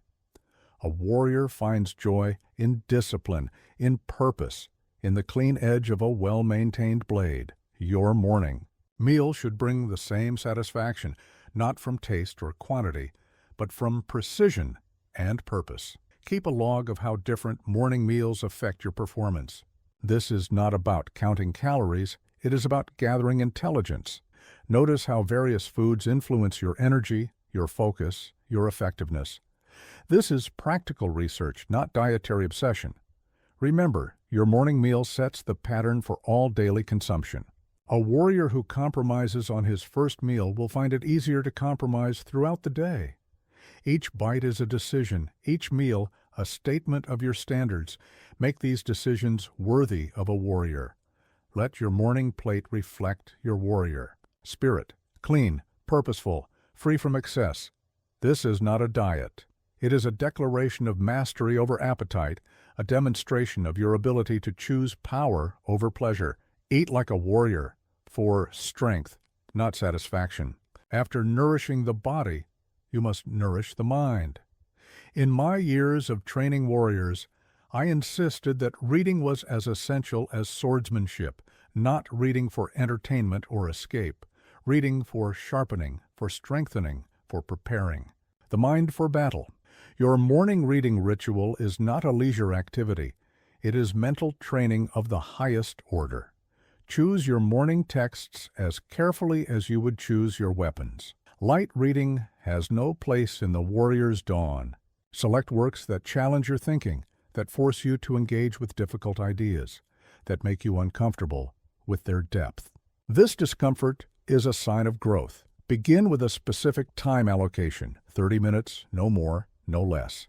A warrior finds joy in discipline, in purpose, in the clean edge of a well-maintained blade. Your morning meal should bring the same satisfaction, not from taste or quantity, but from precision and purpose. Keep a log of how different morning meals affect your performance. This is not about counting calories, it is about gathering intelligence. Notice how various foods influence your energy, your focus, your effectiveness. This is practical research, not dietary obsession. Remember, your morning meal sets the pattern for all daily consumption. A warrior who compromises on his first meal will find it easier to compromise throughout the day. Each bite is a decision, each meal a statement of your standards. Make these decisions worthy of a warrior. Let your morning plate reflect your warrior. Spirit, clean, purposeful, free from excess. This is not a diet. It is a declaration of mastery over appetite, a demonstration of your ability to choose power over pleasure. Eat like a warrior, for strength, not satisfaction. After nourishing the body, you must nourish the mind. In my years of training warriors, I insisted that reading was as essential as swordsmanship, not reading for entertainment or escape, reading for sharpening, for strengthening, for preparing. The mind for battle. Your morning reading ritual is not a leisure activity. It is mental training of the highest order. Choose your morning texts as carefully as you would choose your weapons. Light reading has no place in the warrior's dawn. Select works that challenge your thinking, that force you to engage with difficult ideas, that make you uncomfortable with their depth. This discomfort is a sign of growth. Begin with a specific time allocation, 30 minutes, no more, no less.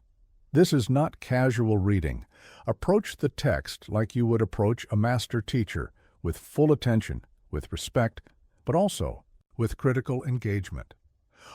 This is not casual reading. Approach the text like you would approach a master teacher, with full attention, with respect, but also with critical engagement.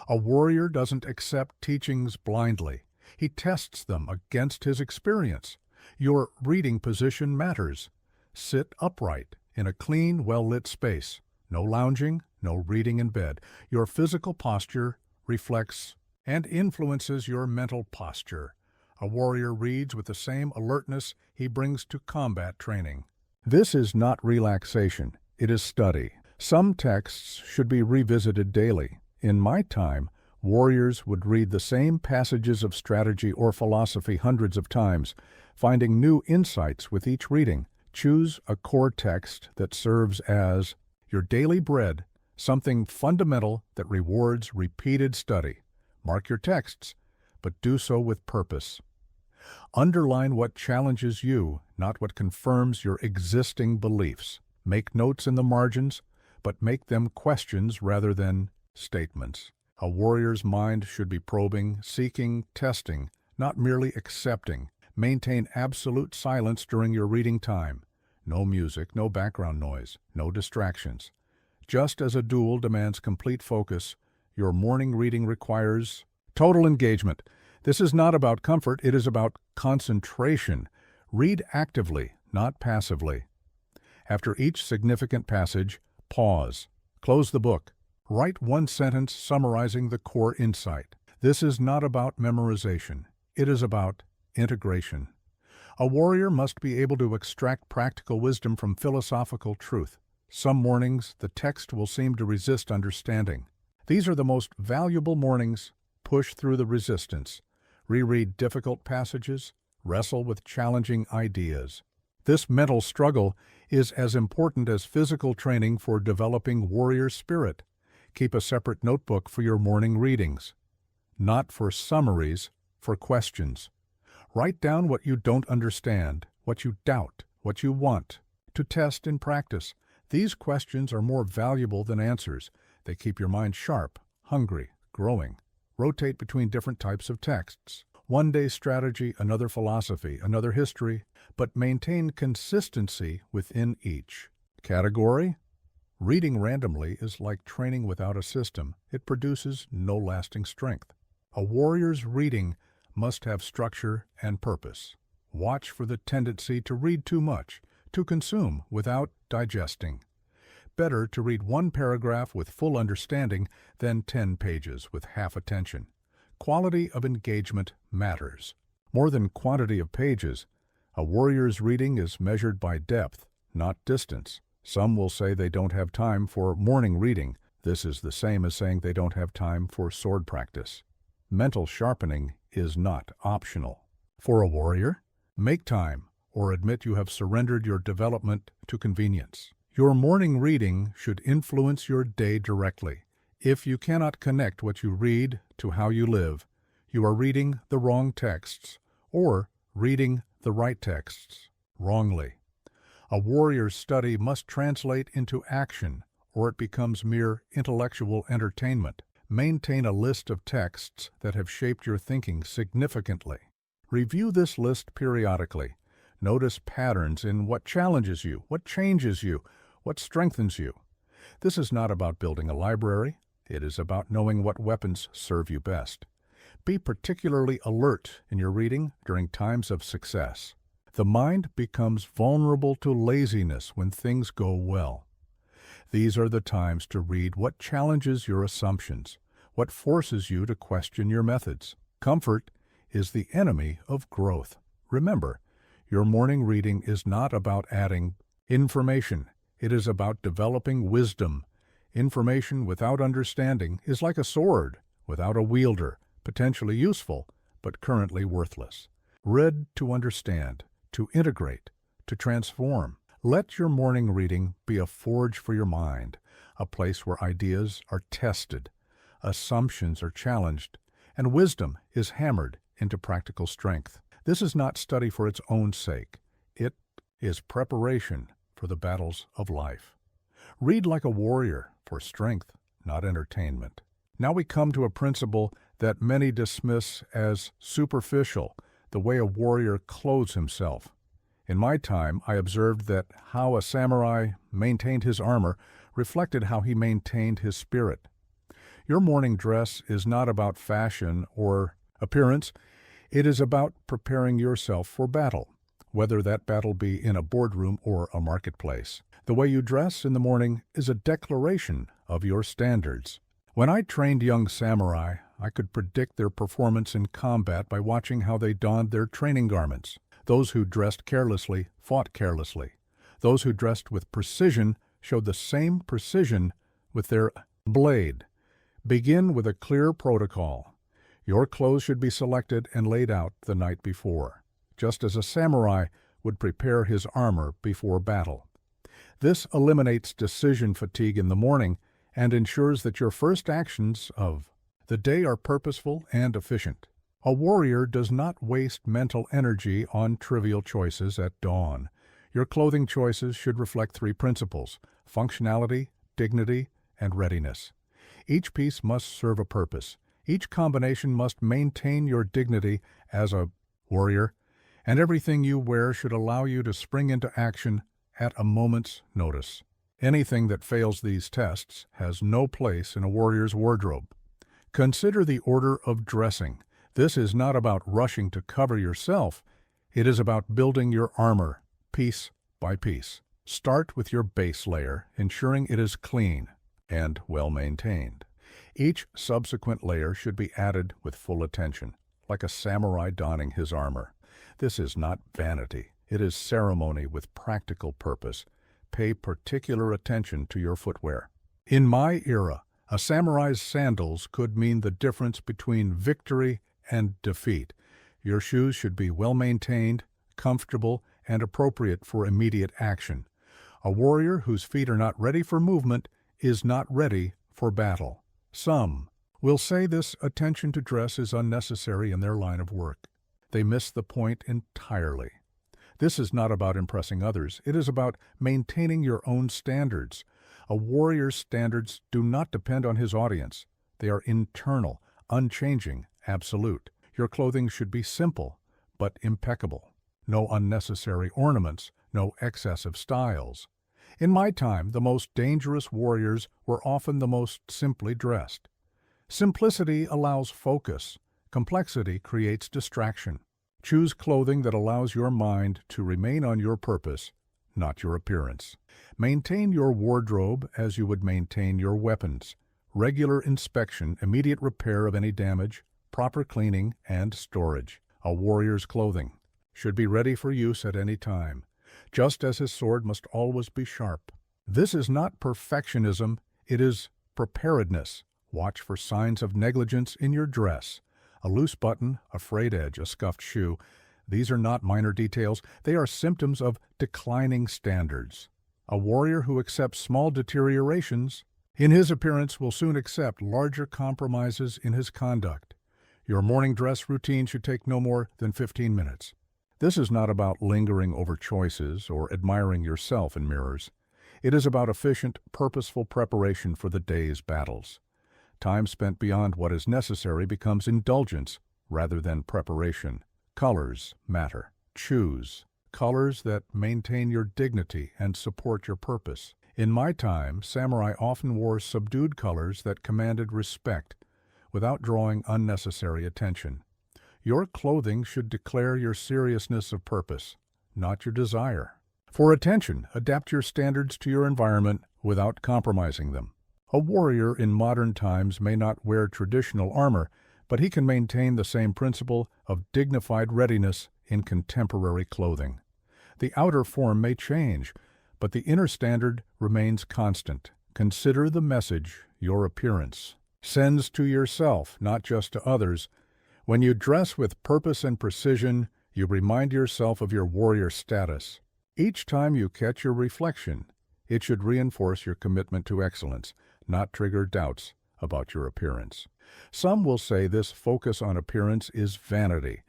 A warrior doesn't accept teachings blindly. He tests them against his experience. Your reading position matters. Sit upright in a clean, well-lit space. No lounging, no reading in bed. Your physical posture reflects and influences your mental posture. A warrior reads with the same alertness he brings to combat training. This is not relaxation, it is study. Some texts should be revisited daily. In my time, warriors would read the same passages of strategy or philosophy hundreds of times, finding new insights with each reading. Choose a core text that serves as your daily bread, something fundamental that rewards repeated study. Mark your texts, but do so with purpose. Underline what challenges you, not what confirms your existing beliefs. Make notes in the margins, but make them questions rather than statements. A warrior's mind should be probing, seeking, testing, not merely accepting. Maintain absolute silence during your reading time. No music, no background noise, no distractions. Just as a duel demands complete focus, your morning reading requires total engagement. This is not about comfort, it is about concentration. Read actively, not passively. After each significant passage, pause. Close the book. Write one sentence summarizing the core insight. This is not about memorization. It is about integration. A warrior must be able to extract practical wisdom from philosophical truth. Some mornings, the text will seem to resist understanding. These are the most valuable mornings. Push through the resistance. Reread difficult passages. Wrestle with challenging ideas. This mental struggle is as important as physical training for developing warrior spirit. Keep a separate notebook for your morning readings. Not for summaries, for questions. Write down what you don't understand, what you doubt, what you want, to test in practice. These questions are more valuable than answers. They keep your mind sharp, hungry, growing. Rotate between different types of texts. One day strategy, another philosophy, another history, but maintain consistency within each. Category? Reading randomly is like training without a system. It produces no lasting strength. A warrior's reading must have structure and purpose. Watch for the tendency to read too much, to consume without digesting. Better to read one paragraph with full understanding than 10 pages with half attention. Quality of engagement matters. More than quantity of pages, a warrior's reading is measured by depth, not distance. Some will say they don't have time for morning reading. This is the same as saying they don't have time for sword practice. Mental sharpening is not optional. For a warrior, make time or admit you have surrendered your development to convenience. Your morning reading should influence your day directly. If you cannot connect what you read to how you live, you are reading the wrong texts or reading the right texts wrongly. A warrior's study must translate into action, or it becomes mere intellectual entertainment. Maintain a list of texts that have shaped your thinking significantly. Review this list periodically. Notice patterns in what challenges you, what changes you, what strengthens you. This is not about building a library. It is about knowing what weapons serve you best. Be particularly alert in your reading during times of success. The mind becomes vulnerable to laziness when things go well. These are the times to read what challenges your assumptions, what forces you to question your methods. Comfort is the enemy of growth. Remember, your morning reading is not about adding information. It is about developing wisdom. Information without understanding is like a sword without a wielder, potentially useful, but currently worthless. Read to understand, to integrate, to transform. Let your morning reading be a forge for your mind, a place where ideas are tested, assumptions are challenged, and wisdom is hammered into practical strength. This is not study for its own sake. It is preparation for the battles of life. Read like a warrior for strength, not entertainment. Now we come to a principle that many dismiss as superficial, the way a warrior clothes himself. In my time, I observed that how a samurai maintained his armor reflected how he maintained his spirit. Your morning dress is not about fashion or appearance. It is about preparing yourself for battle, whether that battle be in a boardroom or a marketplace. The way you dress in the morning is a declaration of your standards. When I trained young samurai, I could predict their performance in combat by watching how they donned their training garments. Those who dressed carelessly fought carelessly. Those who dressed with precision showed the same precision with their blade. Begin with a clear protocol. Your clothes should be selected and laid out the night before, just as a samurai would prepare his armor before battle. This eliminates decision fatigue in the morning and ensures that your first actions of the day are purposeful and efficient. A warrior does not waste mental energy on trivial choices at dawn. Your clothing choices should reflect 3 principles: functionality, dignity, and readiness. Each piece must serve a purpose. Each combination must maintain your dignity as a warrior, and everything you wear should allow you to spring into action at a moment's notice. Anything that fails these tests has no place in a warrior's wardrobe. Consider the order of dressing. This is not about rushing to cover yourself. It is about building your armor, piece by piece. Start with your base layer, ensuring it is clean and well maintained. Each subsequent layer should be added with full attention, like a samurai donning his armor. This is not vanity. It is ceremony with practical purpose. Pay particular attention to your footwear. In my era, a samurai's sandals could mean the difference between victory and defeat. Your shoes should be well maintained, comfortable, and appropriate for immediate action. A warrior whose feet are not ready for movement is not ready for battle. Some will say this attention to dress is unnecessary in their line of work. They miss the point entirely. This is not about impressing others. It is about maintaining your own standards. A warrior's standards do not depend on his audience. They are internal, unchanging, absolute. Your clothing should be simple, but impeccable. No unnecessary ornaments, no excessive styles. In my time, the most dangerous warriors were often the most simply dressed. Simplicity allows focus. Complexity creates distraction. Choose clothing that allows your mind to remain on your purpose, not your appearance. Maintain your wardrobe as you would maintain your weapons. Regular inspection, immediate repair of any damage, proper cleaning, and storage. A warrior's clothing should be ready for use at any time, just as his sword must always be sharp. This is not perfectionism, it is preparedness. Watch for signs of negligence in your dress. A loose button, a frayed edge, a scuffed shoe. These are not minor details, they are symptoms of declining standards. A warrior who accepts small deteriorations in his appearance will soon accept larger compromises in his conduct. Your morning dress routine should take no more than 15 minutes. This is not about lingering over choices or admiring yourself in mirrors. It is about efficient, purposeful preparation for the day's battles. Time spent beyond what is necessary becomes indulgence rather than preparation. Colors matter. Choose colors that maintain your dignity and support your purpose. In my time, samurai often wore subdued colors that commanded respect without drawing unnecessary attention. Your clothing should declare your seriousness of purpose, not your desire. For attention, adapt your standards to your environment without compromising them. A warrior in modern times may not wear traditional armor, but he can maintain the same principle of dignified readiness in contemporary clothing. The outer form may change, but the inner standard remains constant. Consider the message your appearance sends to yourself, not just to others. When you dress with purpose and precision, you remind yourself of your warrior status. Each time you catch your reflection, it should reinforce your commitment to excellence, not trigger doubts about your appearance. Some will say this focus on appearance is vanity.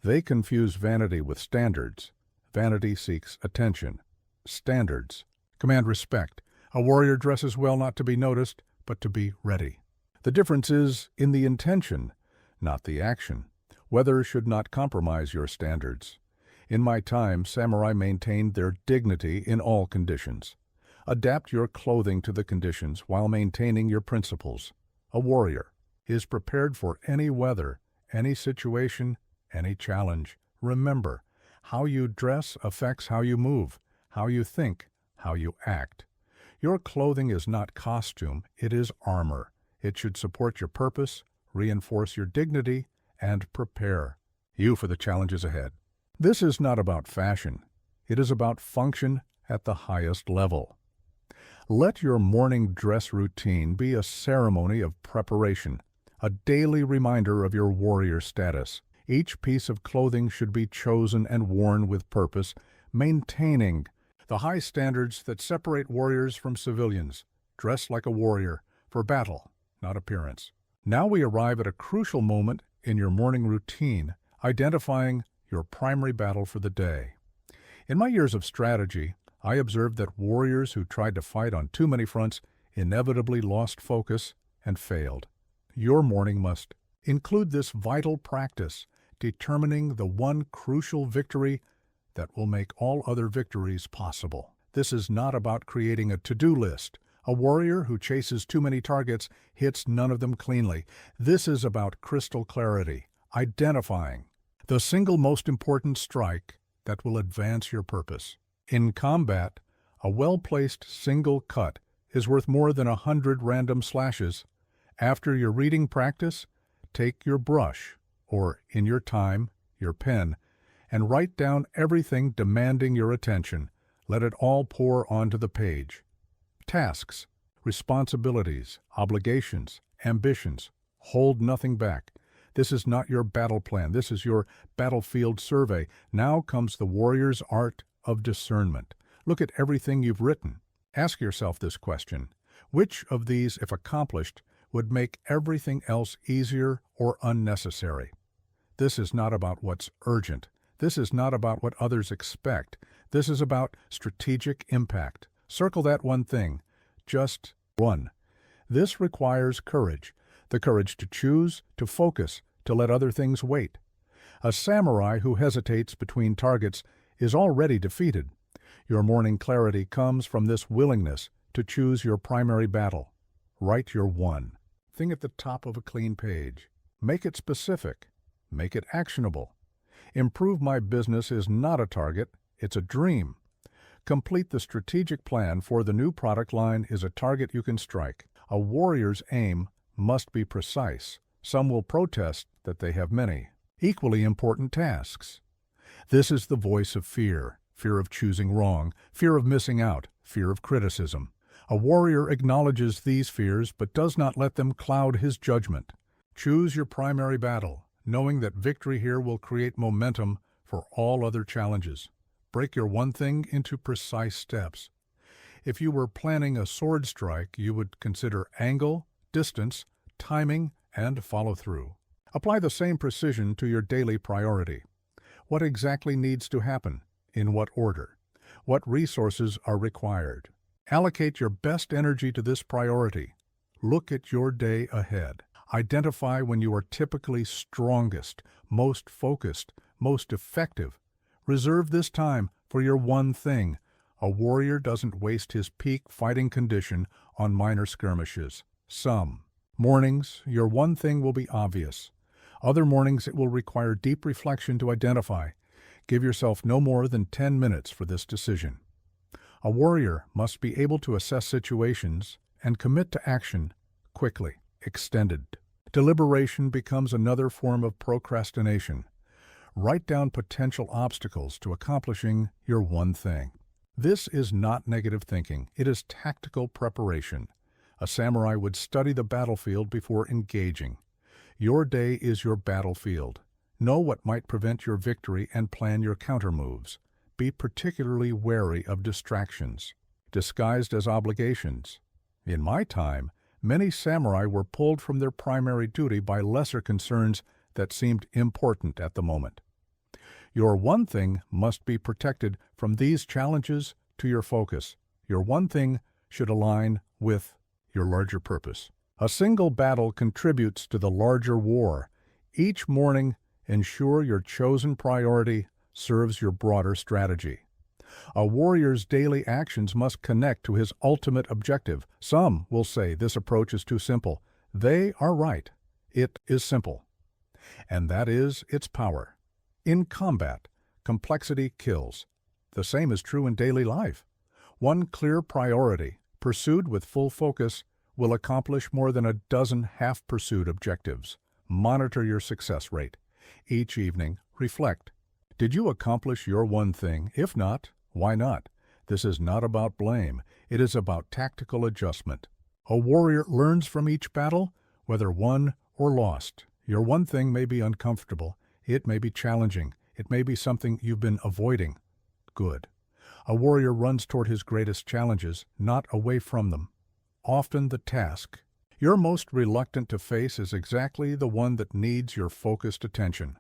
They confuse vanity with standards. Vanity seeks attention. Standards command respect. A warrior dresses well not to be noticed, but to be ready. The difference is in the intention, not the action. Weather should not compromise your standards. In my time, samurai maintained their dignity in all conditions. Adapt your clothing to the conditions while maintaining your principles. A warrior is prepared for any weather, any situation, any challenge. Remember, how you dress affects how you move, how you think, how you act. Your clothing is not costume, it is armor. It should support your purpose, reinforce your dignity, and prepare you for the challenges ahead. This is not about fashion. It is about function at the highest level. Let your morning dress routine be a ceremony of preparation, a daily reminder of your warrior status. Each piece of clothing should be chosen and worn with purpose, maintaining the high standards that separate warriors from civilians. Dress like a warrior, for battle, not appearance. Now we arrive at a crucial moment in your morning routine, identifying your primary battle for the day. In my years of strategy, I observed that warriors who tried to fight on too many fronts inevitably lost focus and failed. Your morning must include this vital practice, determining the one crucial victory that will make all other victories possible. This is not about creating a to-do list. A warrior who chases too many targets hits none of them cleanly. This is about crystal clarity, identifying the single most important strike that will advance your purpose. In combat, a well-placed single cut is worth more than 100 random slashes. After your reading practice, take your brush, or in your time, your pen, and write down everything demanding your attention. Let it all pour onto the page. Tasks, responsibilities, obligations, ambitions. Hold nothing back. This is not your battle plan. This is your battlefield survey. Now comes the warrior's art of discernment. Look at everything you've written. Ask yourself this question. Which of these, if accomplished, would make everything else easier or unnecessary? This is not about what's urgent. This is not about what others expect. This is about strategic impact. Circle that one thing. Just one. This requires courage. The courage to choose, to focus, to let other things wait. A samurai who hesitates between targets is already defeated. Your morning clarity comes from this willingness to choose your primary battle. Write your one thing at the top of a clean page. Make it specific. Make it actionable. Improve my business is not a target, it's a dream. Complete the strategic plan for the new product line is a target you can strike. A warrior's aim must be precise. Some will protest that they have many equally important tasks. This is the voice of fear, fear of choosing wrong, fear of missing out, fear of criticism. A warrior acknowledges these fears but does not let them cloud his judgment. Choose your primary battle, knowing that victory here will create momentum for all other challenges. Break your one thing into precise steps. If you were planning a sword strike, you would consider angle, distance, timing, and follow-through. Apply the same precision to your daily priority. What exactly needs to happen? In what order? What resources are required? Allocate your best energy to this priority. Look at your day ahead. Identify when you are typically strongest, most focused, most effective. Reserve this time for your one thing. A warrior doesn't waste his peak fighting condition on minor skirmishes. Some mornings, your one thing will be obvious. Other mornings, it will require deep reflection to identify. Give yourself no more than 10 minutes for this decision. A warrior must be able to assess situations and commit to action quickly. Extended deliberation becomes another form of procrastination. Write down potential obstacles to accomplishing your one thing. This is not negative thinking. It is tactical preparation. A samurai would study the battlefield before engaging. Your day is your battlefield. Know what might prevent your victory and plan your countermoves. Be particularly wary of distractions, disguised as obligations. In my time, many samurai were pulled from their primary duty by lesser concerns that seemed important at the moment. Your one thing must be protected from these challenges to your focus. Your one thing should align with your larger purpose. A single battle contributes to the larger war. Each morning, ensure your chosen priority serves your broader strategy. A warrior's daily actions must connect to his ultimate objective. Some will say this approach is too simple. They are right. It is simple. And that is its power. In combat, complexity kills. The same is true in daily life. One clear priority, pursued with full focus, will accomplish more than a dozen half-pursued objectives. Monitor your success rate. Each evening, reflect. Did you accomplish your one thing? If not, why not? This is not about blame. It is about tactical adjustment. A warrior learns from each battle, whether won or lost. Your one thing may be uncomfortable. It may be challenging. It may be something you've been avoiding. Good. A warrior runs toward his greatest challenges, not away from them. Often the task you're most reluctant to face is exactly the one that needs your focused attention.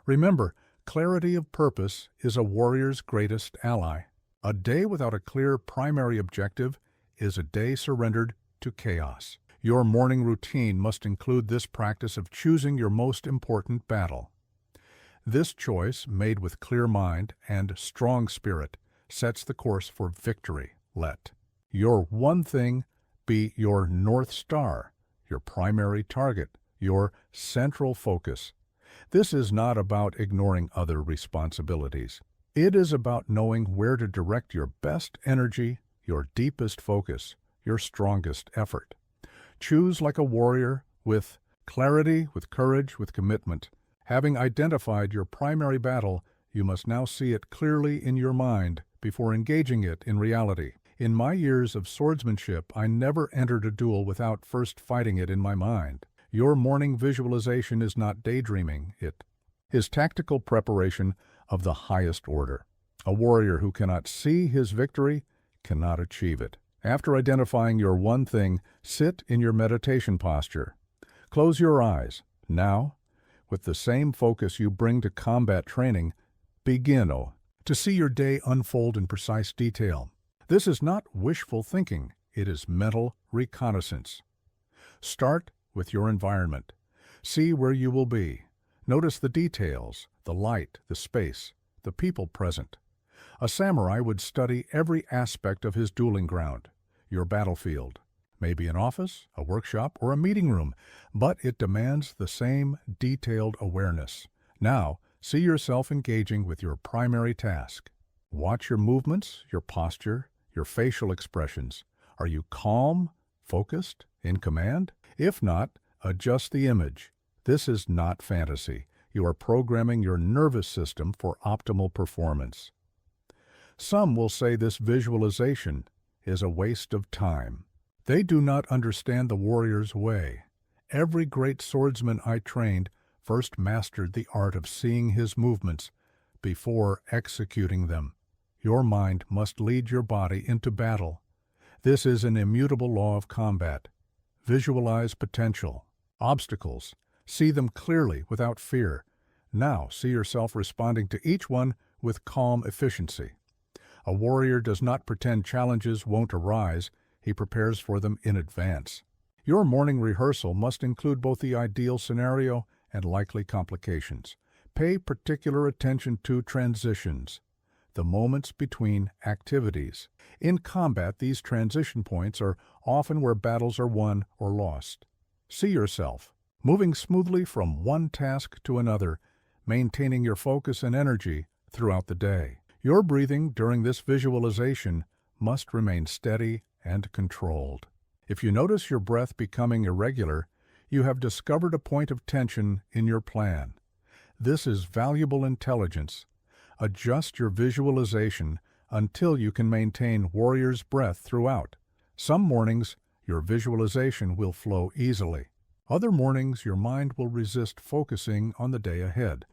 Remember, clarity of purpose is a warrior's greatest ally. A day without a clear primary objective is a day surrendered to chaos. Your morning routine must include this practice of choosing your most important battle. This choice, made with clear mind and strong spirit, sets the course for victory. Let your one thing be your North Star, your primary target, your central focus. This is not about ignoring other responsibilities. It is about knowing where to direct your best energy, your deepest focus, your strongest effort. Choose like a warrior, with clarity, with courage, with commitment. Having identified your primary battle, you must now see it clearly in your mind before engaging it in reality. In my years of swordsmanship, I never entered a duel without first fighting it in my mind. Your morning visualization is not daydreaming. It is tactical preparation of the highest order. A warrior who cannot see his victory cannot achieve it. After identifying your one thing, sit in your meditation posture. Close your eyes. Now, with the same focus you bring to combat training, begin to see your day unfold in precise detail. This is not wishful thinking. It is mental reconnaissance. Start with your environment. See where you will be. Notice the details, the light, the space, the people present. A samurai would study every aspect of his dueling ground, your battlefield. Maybe an office, a workshop, or a meeting room, but it demands the same detailed awareness. Now, see yourself engaging with your primary task. Watch your movements, your posture, your facial expressions. Are you calm, focused, in command? If not, adjust the image. This is not fantasy. You are programming your nervous system for optimal performance. Some will say this visualization is a waste of time. They do not understand the warrior's way. Every great swordsman I trained first mastered the art of seeing his movements before executing them. Your mind must lead your body into battle. This is an immutable law of combat. Visualize potential, obstacles. See them clearly without fear. Now see yourself responding to each one with calm efficiency. A warrior does not pretend challenges won't arise. He prepares for them in advance. Your morning rehearsal must include both the ideal scenario and likely complications. Pay particular attention to transitions, the moments between activities. In combat, these transition points are often where battles are won or lost. See yourself moving smoothly from one task to another, maintaining your focus and energy throughout the day. Your breathing during this visualization must remain steady and controlled. If you notice your breath becoming irregular, you have discovered a point of tension in your plan. This is valuable intelligence. Adjust your visualization until you can maintain warrior's breath throughout. Some mornings, your visualization will flow easily. Other mornings, your mind will resist focusing on the day ahead.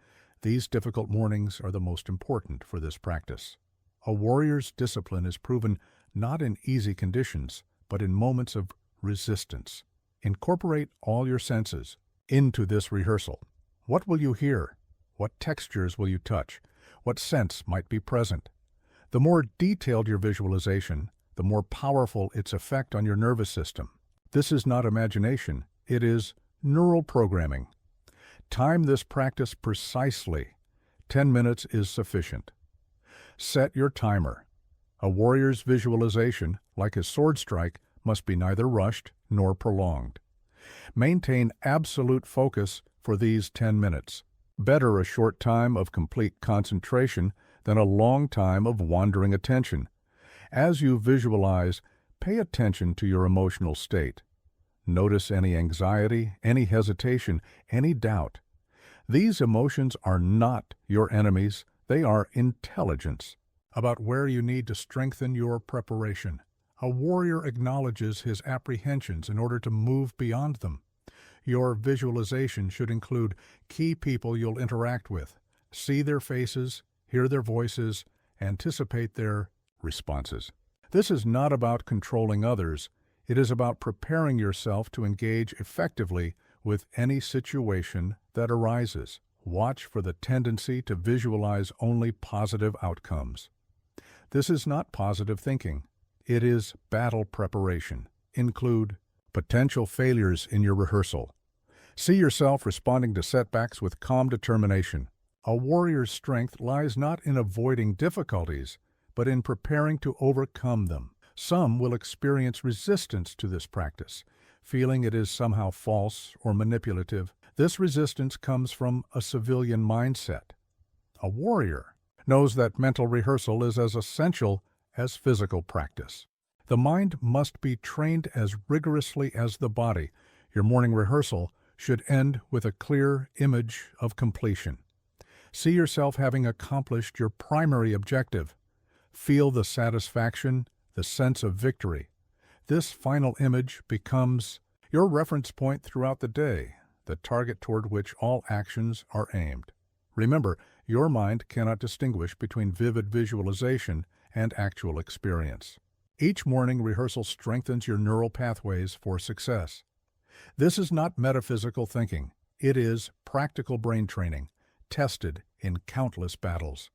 These difficult mornings are the most important for this practice. A warrior's discipline is proven not in easy conditions, but in moments of resistance. Incorporate all your senses into this rehearsal. What will you hear? What textures will you touch? What scents might be present? The more detailed your visualization, the more powerful its effect on your nervous system. This is not imagination, it is neural programming. Time this practice precisely. 10 minutes is sufficient. Set your timer. A warrior's visualization, like his sword strike, must be neither rushed nor prolonged. Maintain absolute focus for these 10 minutes. Better a short time of complete concentration than a long time of wandering attention. As you visualize, pay attention to your emotional state. Notice any anxiety, any hesitation, any doubt. These emotions are not your enemies, they are intelligence about where you need to strengthen your preparation. A warrior acknowledges his apprehensions in order to move beyond them. Your visualization should include key people you'll interact with. See their faces, hear their voices, anticipate their responses. This is not about controlling others. It is about preparing yourself to engage effectively with any situation that arises. Watch for the tendency to visualize only positive outcomes. This is not positive thinking. It is battle preparation. Include potential failures in your rehearsal. See yourself responding to setbacks with calm determination. A warrior's strength lies not in avoiding difficulties, but in preparing to overcome them. Some will experience resistance to this practice, feeling it is somehow false or manipulative. This resistance comes from a civilian mindset. A warrior knows that mental rehearsal is as essential as physical practice. The mind must be trained as rigorously as the body. Your morning rehearsal should end with a clear image of completion. See yourself having accomplished your primary objective. Feel the satisfaction, the sense of victory. This final image becomes your reference point throughout the day, the target toward which all actions are aimed. Remember, your mind cannot distinguish between vivid visualization and actual experience. Each morning rehearsal strengthens your neural pathways for success. This is not metaphysical thinking. It is practical brain training, tested in countless battles.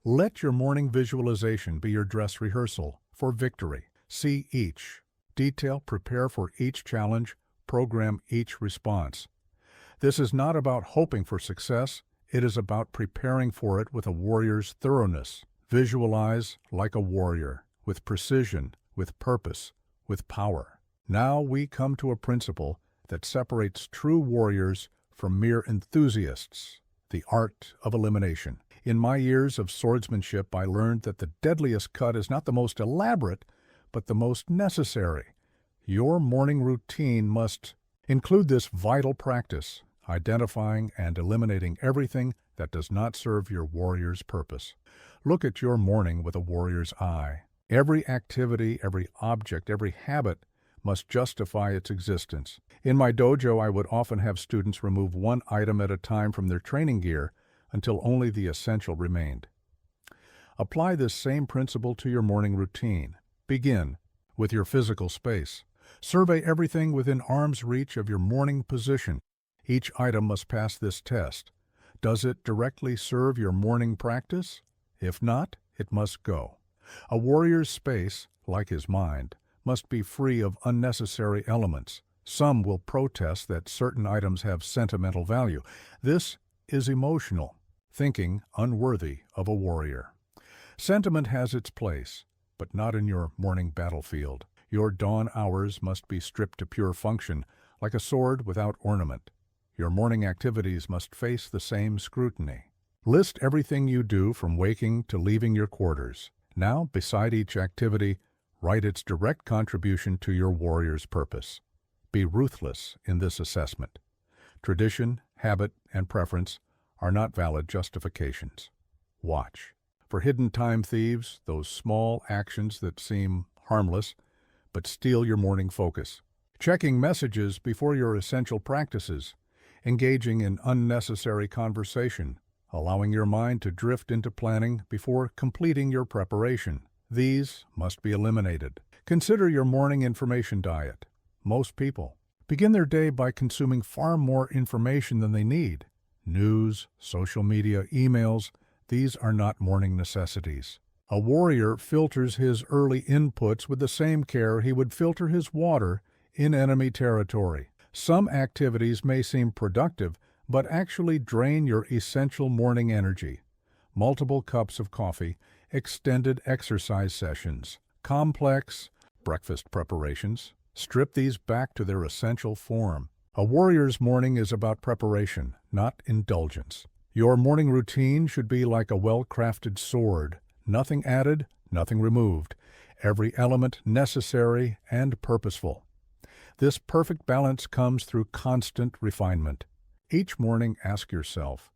Let your morning visualization be your dress rehearsal for victory. See each detail, prepare for each challenge, program each response. This is not about hoping for success. It is about preparing for it with a warrior's thoroughness. Visualize like a warrior, with precision, with purpose, with power. Now we come to a principle that separates true warriors from mere enthusiasts, the art of elimination. In my years of swordsmanship, I learned that the deadliest cut is not the most elaborate, but the most necessary. Your morning routine must include this vital practice, identifying and eliminating everything that does not serve your warrior's purpose. Look at your morning with a warrior's eye. Every activity, every object, every habit must justify its existence. In my dojo, I would often have students remove one item at a time from their training gear until only the essential remained. Apply this same principle to your morning routine. Begin with your physical space. Survey everything within arm's reach of your morning position. Each item must pass this test. Does it directly serve your morning practice? If not, it must go. A warrior's space, like his mind, must be free of unnecessary elements. Some will protest that certain items have sentimental value. This is emotional, thinking unworthy of a warrior. Sentiment has its place, but not in your morning battlefield. Your dawn hours must be stripped to pure function, like a sword without ornament. Your morning activities must face the same scrutiny. List everything you do from waking to leaving your quarters. Now, beside each activity, write its direct contribution to your warrior's purpose. Be ruthless in this assessment. Tradition, habit, and preference are not valid justifications. Watch for hidden time thieves, those small actions that seem harmless but steal your morning focus. Checking messages before your essential practices, engaging in unnecessary conversation, allowing your mind to drift into planning before completing your preparation. These must be eliminated. Consider your morning information diet. Most people begin their day by consuming far more information than they need. News, social media, emails, these are not morning necessities. A warrior filters his early inputs with the same care he would filter his water in enemy territory. Some activities may seem productive, but actually drain your essential morning energy. Multiple cups of coffee, extended exercise sessions, complex breakfast preparations. Strip these back to their essential form. A warrior's morning is about preparation, not indulgence. Your morning routine should be like a well-crafted sword. Nothing added, nothing removed. Every element necessary and purposeful. This perfect balance comes through constant refinement. Each morning, ask yourself,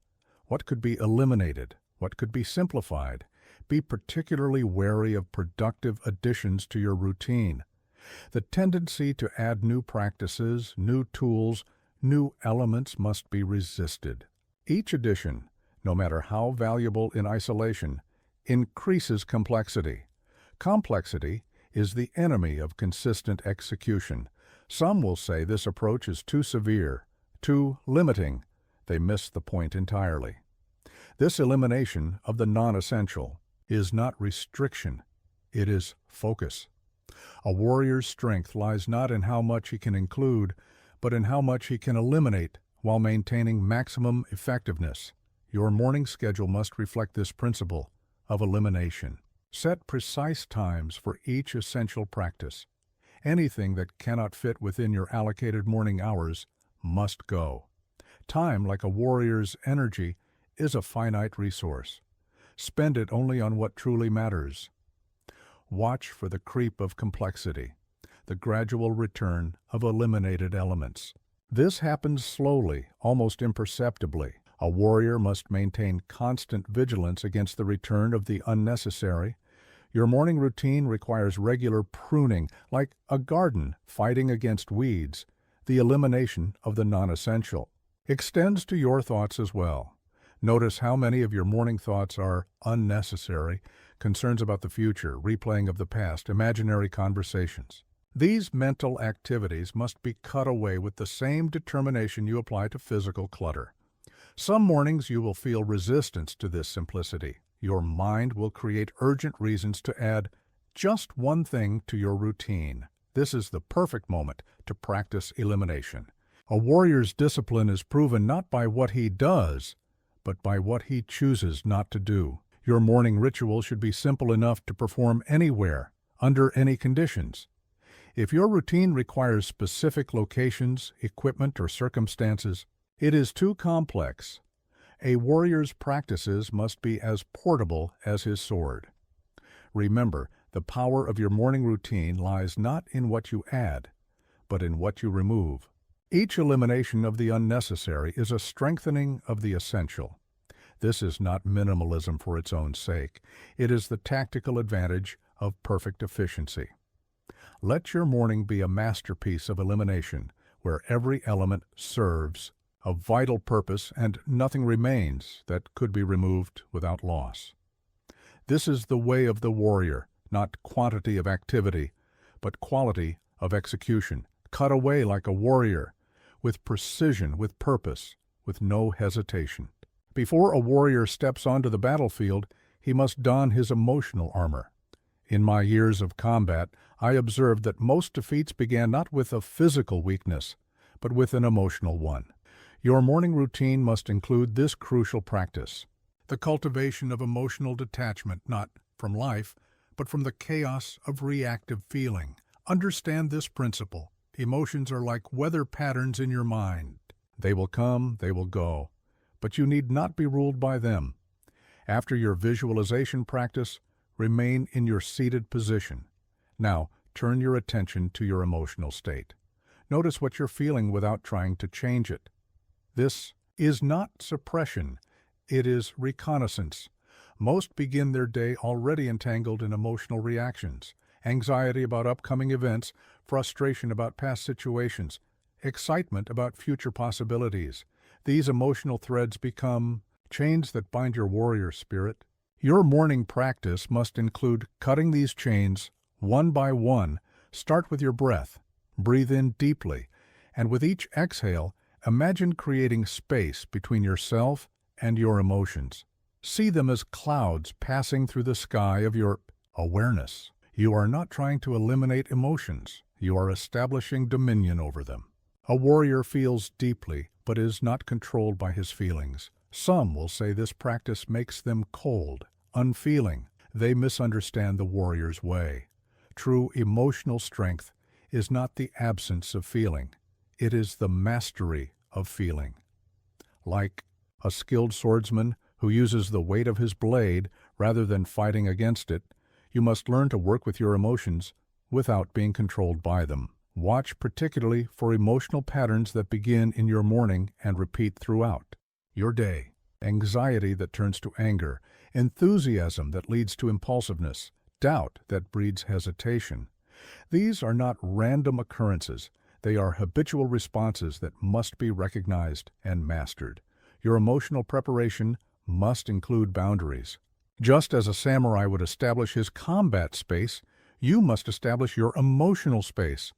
what could be eliminated? What could be simplified? Be particularly wary of productive additions to your routine. The tendency to add new practices, new tools, new elements must be resisted. Each addition, no matter how valuable in isolation, increases complexity. Complexity is the enemy of consistent execution. Some will say this approach is too severe, too limiting. They miss the point entirely. This elimination of the non-essential is not restriction, it is focus. A warrior's strength lies not in how much he can include, but in how much he can eliminate while maintaining maximum effectiveness. Your morning schedule must reflect this principle of elimination. Set precise times for each essential practice. Anything that cannot fit within your allocated morning hours must go. Time, like a warrior's energy, is a finite resource. Spend it only on what truly matters. Watch for the creep of complexity, the gradual return of eliminated elements. This happens slowly, almost imperceptibly. A warrior must maintain constant vigilance against the return of the unnecessary. Your morning routine requires regular pruning, like a garden fighting against weeds. The elimination of the non-essential extends to your thoughts as well. Notice how many of your morning thoughts are unnecessary, concerns about the future, replaying of the past, imaginary conversations. These mental activities must be cut away with the same determination you apply to physical clutter. Some mornings you will feel resistance to this simplicity. Your mind will create urgent reasons to add just one thing to your routine. This is the perfect moment to practice elimination. A warrior's discipline is proven not by what he does, but by what he chooses not to do. Your morning ritual should be simple enough to perform anywhere, under any conditions. If your routine requires specific locations, equipment, or circumstances, it is too complex. A warrior's practices must be as portable as his sword. Remember, the power of your morning routine lies not in what you add, but in what you remove. Each elimination of the unnecessary is a strengthening of the essential. This is not minimalism for its own sake. It is the tactical advantage of perfect efficiency. Let your morning be a masterpiece of elimination, where every element serves a vital purpose and nothing remains that could be removed without loss. This is the way of the warrior, not quantity of activity, but quality of execution. Cut away like a warrior, with precision, with purpose, with no hesitation. Before a warrior steps onto the battlefield, he must don his emotional armor. In my years of combat, I observed that most defeats began not with a physical weakness, but with an emotional one. Your morning routine must include this crucial practice: the cultivation of emotional detachment, not from life, but from the chaos of reactive feeling. Understand this principle. Emotions are like weather patterns in your mind. They will come, they will go, but you need not be ruled by them. After your visualization practice, remain in your seated position. Now, turn your attention to your emotional state. Notice what you're feeling without trying to change it. This is not suppression, it is reconnaissance. Most begin their day already entangled in emotional reactions: anxiety about upcoming events, frustration about past situations, excitement about future possibilities. These emotional threads become chains that bind your warrior spirit. Your morning practice must include cutting these chains one by one. Start with your breath. Breathe in deeply, and with each exhale, imagine creating space between yourself and your emotions. See them as clouds passing through the sky of your awareness. You are not trying to eliminate emotions. You are establishing dominion over them. A warrior feels deeply, but is not controlled by his feelings. Some will say this practice makes them cold, unfeeling. They misunderstand the warrior's way. True emotional strength is not the absence of feeling. It is the mastery of feeling. Like a skilled swordsman who uses the weight of his blade rather than fighting against it, you must learn to work with your emotions without being controlled by them. Watch particularly for emotional patterns that begin in your morning and repeat throughout your day. Anxiety that turns to anger, enthusiasm that leads to impulsiveness, doubt that breeds hesitation. These are not random occurrences. They are habitual responses that must be recognized and mastered. Your emotional preparation must include boundaries. Just as a samurai would establish his combat space, you must establish your emotional space.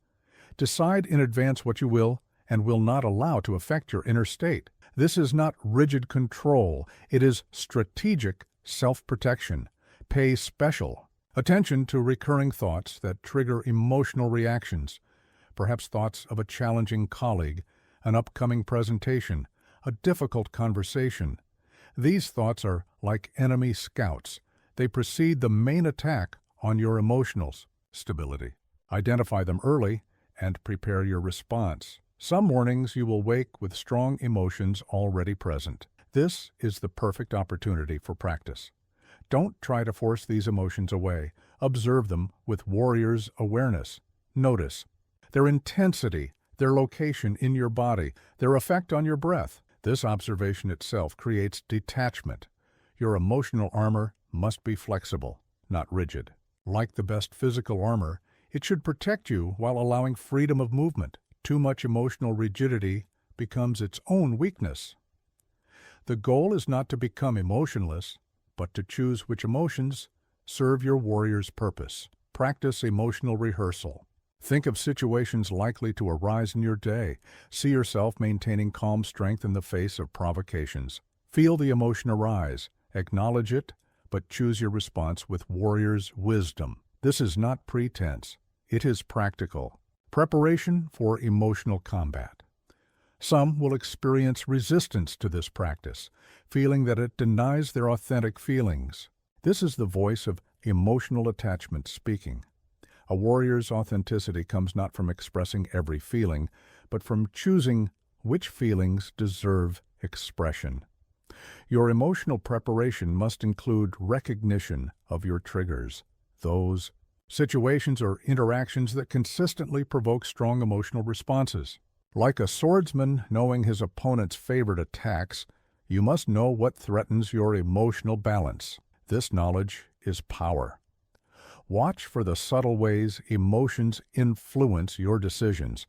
Decide in advance what you will and will not allow to affect your inner state. This is not rigid control. It is strategic self-protection. Pay special attention to recurring thoughts that trigger emotional reactions, perhaps thoughts of a challenging colleague, an upcoming presentation, a difficult conversation. These thoughts are like enemy scouts. They precede the main attack on your emotional stability. Identify them early and prepare your response. Some mornings you will wake with strong emotions already present. This is the perfect opportunity for practice. Don't try to force these emotions away. Observe them with warrior's awareness. Notice their intensity, their location in your body, their effect on your breath. This observation itself creates detachment. Your emotional armor must be flexible, not rigid. Like the best physical armor, it should protect you while allowing freedom of movement. Too much emotional rigidity becomes its own weakness. The goal is not to become emotionless, but to choose which emotions serve your warrior's purpose. Practice emotional rehearsal. Think of situations likely to arise in your day. See yourself maintaining calm strength in the face of provocations. Feel the emotion arise. Acknowledge it, but choose your response with warrior's wisdom. This is not pretense. It is practical. Preparation for emotional combat. Some will experience resistance to this practice, feeling that it denies their authentic feelings. This is the voice of emotional attachment speaking. A warrior's authenticity comes not from expressing every feeling, but from choosing which feelings deserve expression. Your emotional preparation must include recognition of your triggers, those situations or interactions that consistently provoke strong emotional responses. Like a swordsman knowing his opponent's favorite attacks, you must know what threatens your emotional balance. This knowledge is power. Watch for the subtle ways emotions influence your decisions.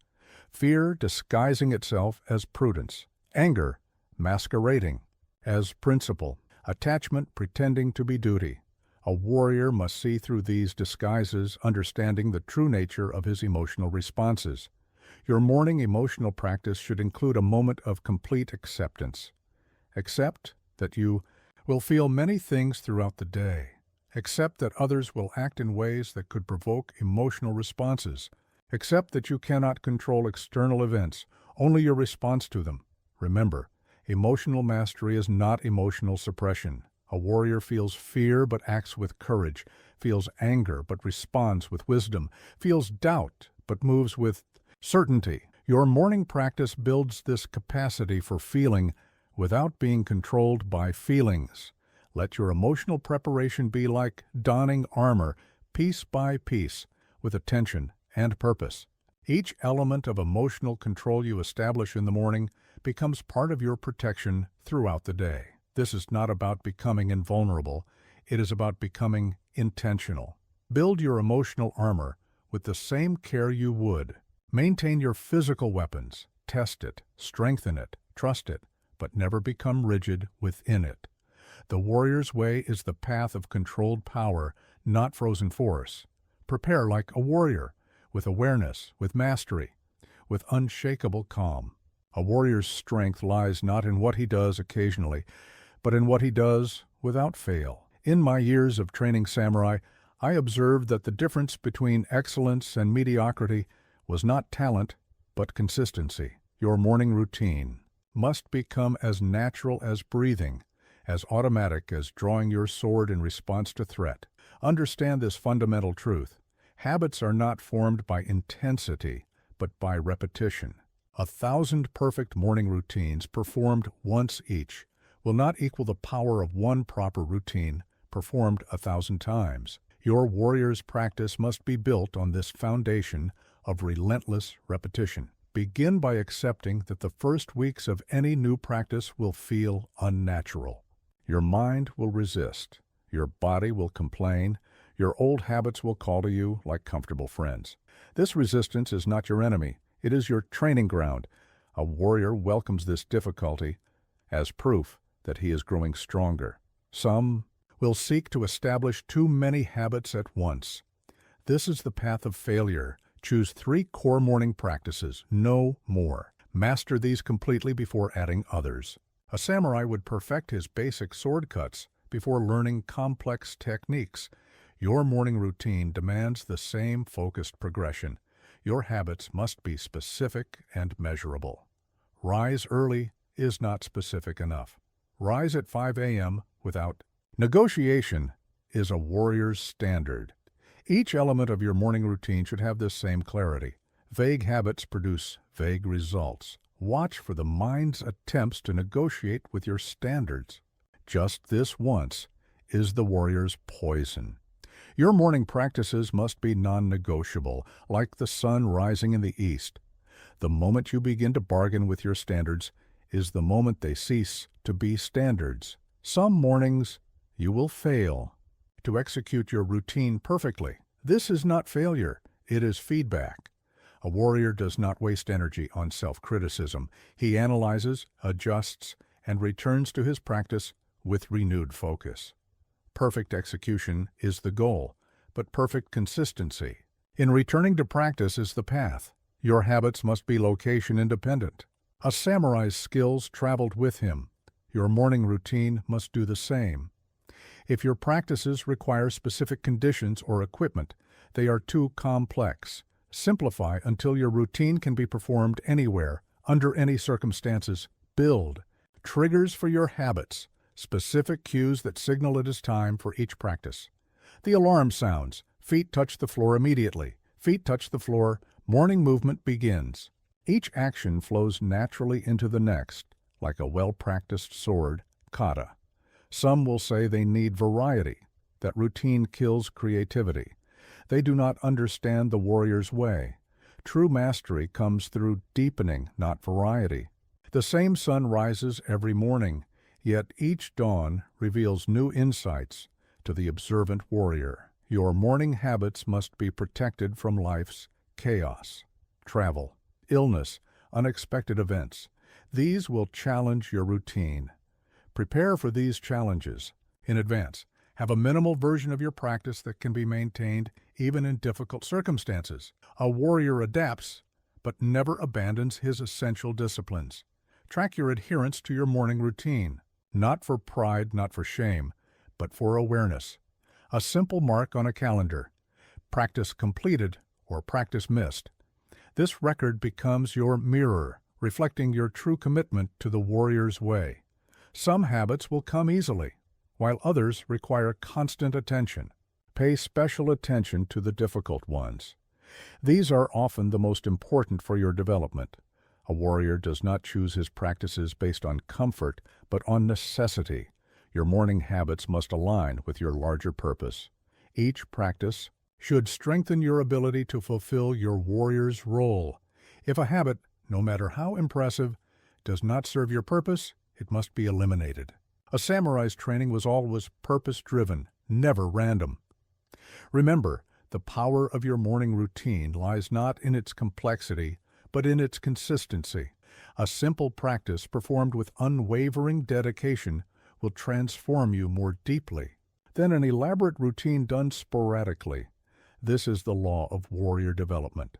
Fear disguising itself as prudence, anger masquerading as principle, attachment pretending to be duty. A warrior must see through these disguises, understanding the true nature of his emotional responses. Your morning emotional practice should include a moment of complete acceptance. Accept that you will feel many things throughout the day. Accept that others will act in ways that could provoke emotional responses. Accept that you cannot control external events, only your response to them. Remember, emotional mastery is not emotional suppression. A warrior feels fear but acts with courage, feels anger but responds with wisdom, feels doubt but moves with certainty. Your morning practice builds this capacity for feeling without being controlled by feelings. Let your emotional preparation be like donning armor, piece by piece, with attention and purpose. Each element of emotional control you establish in the morning becomes part of your protection throughout the day. This is not about becoming invulnerable. It is about becoming intentional. Build your emotional armor with the same care you would. Maintain your physical weapons. Test it, strengthen it, trust it, but never become rigid within it. The warrior's way is the path of controlled power, not frozen force. Prepare like a warrior, with awareness, with mastery, with unshakable calm. A warrior's strength lies not in what he does occasionally, but in what he does without fail. In my years of training samurai, I observed that the difference between excellence and mediocrity was not talent, but consistency. Your morning routine must become as natural as breathing, as automatic as drawing your sword in response to threat. Understand this fundamental truth. Habits are not formed by intensity, but by repetition. 1,000 perfect morning routines performed once each will not equal the power of one proper routine performed 1,000 times. Your warrior's practice must be built on this foundation of relentless repetition. Begin by accepting that the first weeks of any new practice will feel unnatural. Your mind will resist. Your body will complain. Your old habits will call to you like comfortable friends. This resistance is not your enemy. It is your training ground. A warrior welcomes this difficulty as proof that he is growing stronger. Some will seek to establish too many habits at once. This is the path of failure. Choose 3 core morning practices, no more. Master these completely before adding others. A samurai would perfect his basic sword cuts before learning complex techniques. Your morning routine demands the same focused progression. Your habits must be specific and measurable. Rise early is not specific enough. Rise at 5 a.m. without negotiation is a warrior's standard. Each element of your morning routine should have this same clarity. Vague habits produce vague results. Watch for the mind's attempts to negotiate with your standards. Just this once is the warrior's poison. Your morning practices must be non-negotiable, like the sun rising in the east. The moment you begin to bargain with your standards is the moment they cease to be standards. Some mornings you will fail to execute your routine perfectly. This is not failure, it is feedback. A warrior does not waste energy on self-criticism. He analyzes, adjusts, and returns to his practice with renewed focus. Perfect execution is the goal, but perfect consistency in returning to practice is the path. Your habits must be location independent. A samurai's skills traveled with him. Your morning routine must do the same. If your practices require specific conditions or equipment, they are too complex. Simplify until your routine can be performed anywhere, under any circumstances. Build triggers for your habits, specific cues that signal it is time for each practice. The alarm sounds. Feet touch the floor immediately. Feet touch the floor. Morning movement begins. Each action flows naturally into the next, like a well-practiced sword, kata. Some will say they need variety, that routine kills creativity. They do not understand the warrior's way. True mastery comes through deepening, not variety. The same sun rises every morning, yet each dawn reveals new insights to the observant warrior. Your morning habits must be protected from life's chaos, travel, illness, unexpected events. These will challenge your routine. Prepare for these challenges in advance. Have a minimal version of your practice that can be maintained even in difficult circumstances. A warrior adapts, but never abandons his essential disciplines. Track your adherence to your morning routine, not for pride, not for shame, but for awareness. A simple mark on a calendar, practice completed or practice missed. This record becomes your mirror, reflecting your true commitment to the warrior's way. Some habits will come easily, while others require constant attention. Pay special attention to the difficult ones. These are often the most important for your development. A warrior does not choose his practices based on comfort, but on necessity. Your morning habits must align with your larger purpose. Each practice should strengthen your ability to fulfill your warrior's role. If a habit, no matter how impressive, does not serve your purpose, it must be eliminated. A samurai's training was always purpose-driven, never random. Remember, the power of your morning routine lies not in its complexity, but in its consistency. A simple practice performed with unwavering dedication will transform you more deeply than an elaborate routine done sporadically. This is the law of warrior development.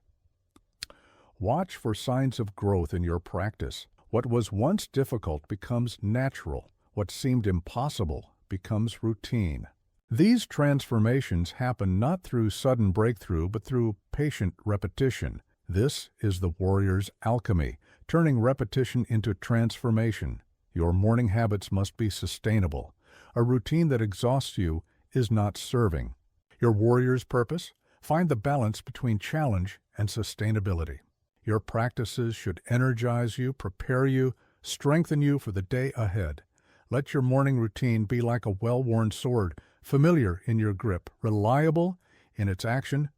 Watch for signs of growth in your practice. What was once difficult becomes natural. What seemed impossible becomes routine. These transformations happen not through sudden breakthrough, but through patient repetition. This is the warrior's alchemy, turning repetition into transformation. Your morning habits must be sustainable. A routine that exhausts you is not serving. Your warrior's purpose? Find the balance between challenge and sustainability. Your practices should energize you, prepare you, strengthen you for the day ahead. Let your morning routine be like a well-worn sword, familiar in your grip, reliable in its action,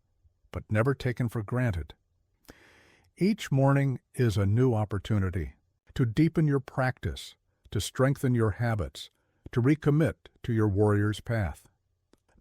but never taken for granted. Each morning is a new opportunity to deepen your practice, to strengthen your habits, to recommit to your warrior's path.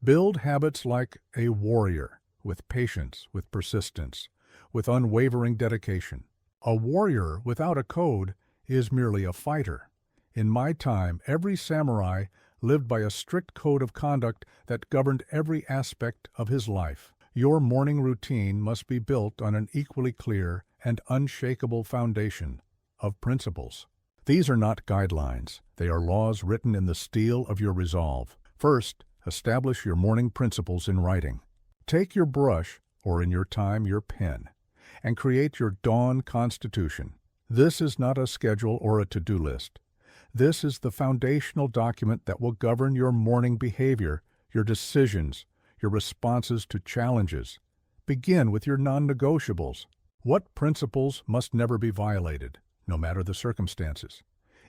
Build habits like a warrior, with patience, with persistence, with unwavering dedication. A warrior without a code is merely a fighter. In my time, every samurai lived by a strict code of conduct that governed every aspect of his life. Your morning routine must be built on an equally clear and unshakable foundation of principles. These are not guidelines. They are laws written in the steel of your resolve. First, establish your morning principles in writing. Take your brush, or in your time, your pen, and create your dawn constitution. This is not a schedule or a to-do list. This is the foundational document that will govern your morning behavior, your decisions, your responses to challenges. Begin with your non-negotiables. What principles must never be violated, no matter the circumstances?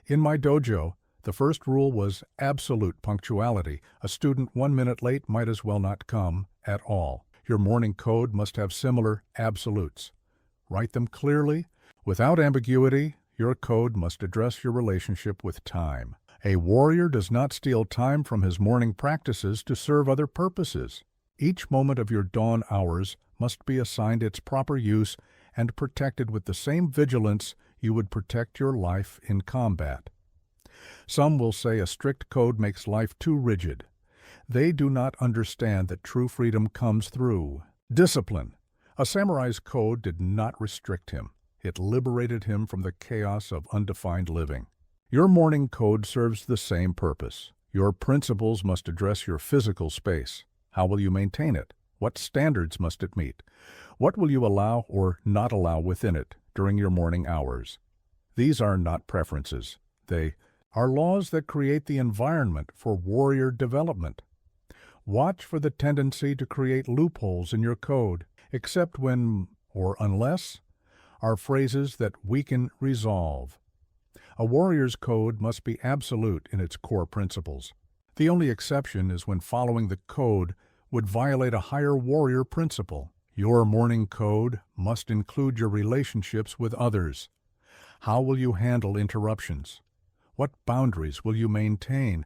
In my dojo, the first rule was absolute punctuality. A student 1 minute late might as well not come at all. Your morning code must have similar absolutes. Write them clearly. Without ambiguity, your code must address your relationship with time. A warrior does not steal time from his morning practices to serve other purposes. Each moment of your dawn hours must be assigned its proper use and protected with the same vigilance you would protect your life in combat. Some will say a strict code makes life too rigid. They do not understand that true freedom comes through discipline. A samurai's code did not restrict him. It liberated him from the chaos of undefined living. Your morning code serves the same purpose. Your principles must address your physical space. How will you maintain it? What standards must it meet? What will you allow or not allow within it during your morning hours? These are not preferences. They are laws that create the environment for warrior development. Watch for the tendency to create loopholes in your code, except when, or unless, are phrases that weaken resolve. A warrior's code must be absolute in its core principles. The only exception is when following the code would violate a higher warrior principle. Your morning code must include your relationships with others. How will you handle interruptions? What boundaries will you maintain?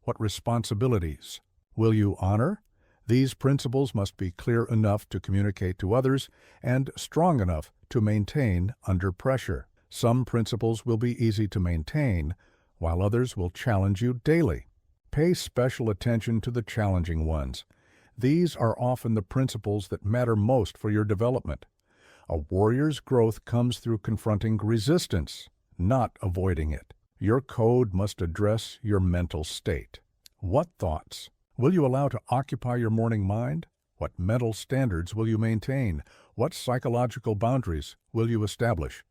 What responsibilities will you honor? These principles must be clear enough to communicate to others and strong enough to maintain under pressure. Some principles will be easy to maintain, while others will challenge you daily. Pay special attention to the challenging ones. These are often the principles that matter most for your development. A warrior's growth comes through confronting resistance, not avoiding it. Your code must address your mental state. What thoughts will you allow to occupy your morning mind? What mental standards will you maintain? What psychological boundaries will you establish?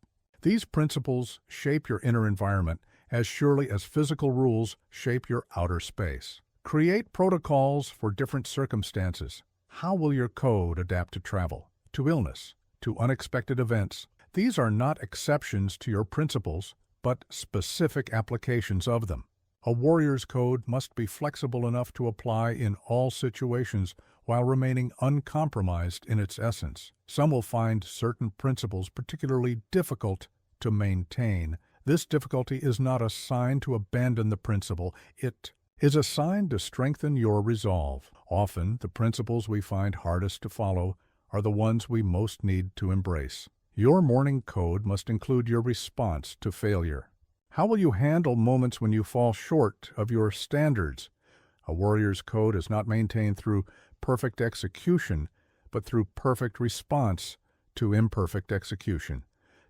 These principles shape your inner environment as surely as physical rules shape your outer space. Create protocols for different circumstances. How will your code adapt to travel, to illness, to unexpected events? These are not exceptions to your principles, but specific applications of them. A warrior's code must be flexible enough to apply in all situations while remaining uncompromised in its essence. Some will find certain principles particularly difficult to maintain. This difficulty is not a sign to abandon the principle. It is a sign to strengthen your resolve. Often, the principles we find hardest to follow are the ones we most need to embrace. Your morning code must include your response to failure. How will you handle moments when you fall short of your standards? A warrior's code is not maintained through perfect execution, but through perfect response to imperfect execution.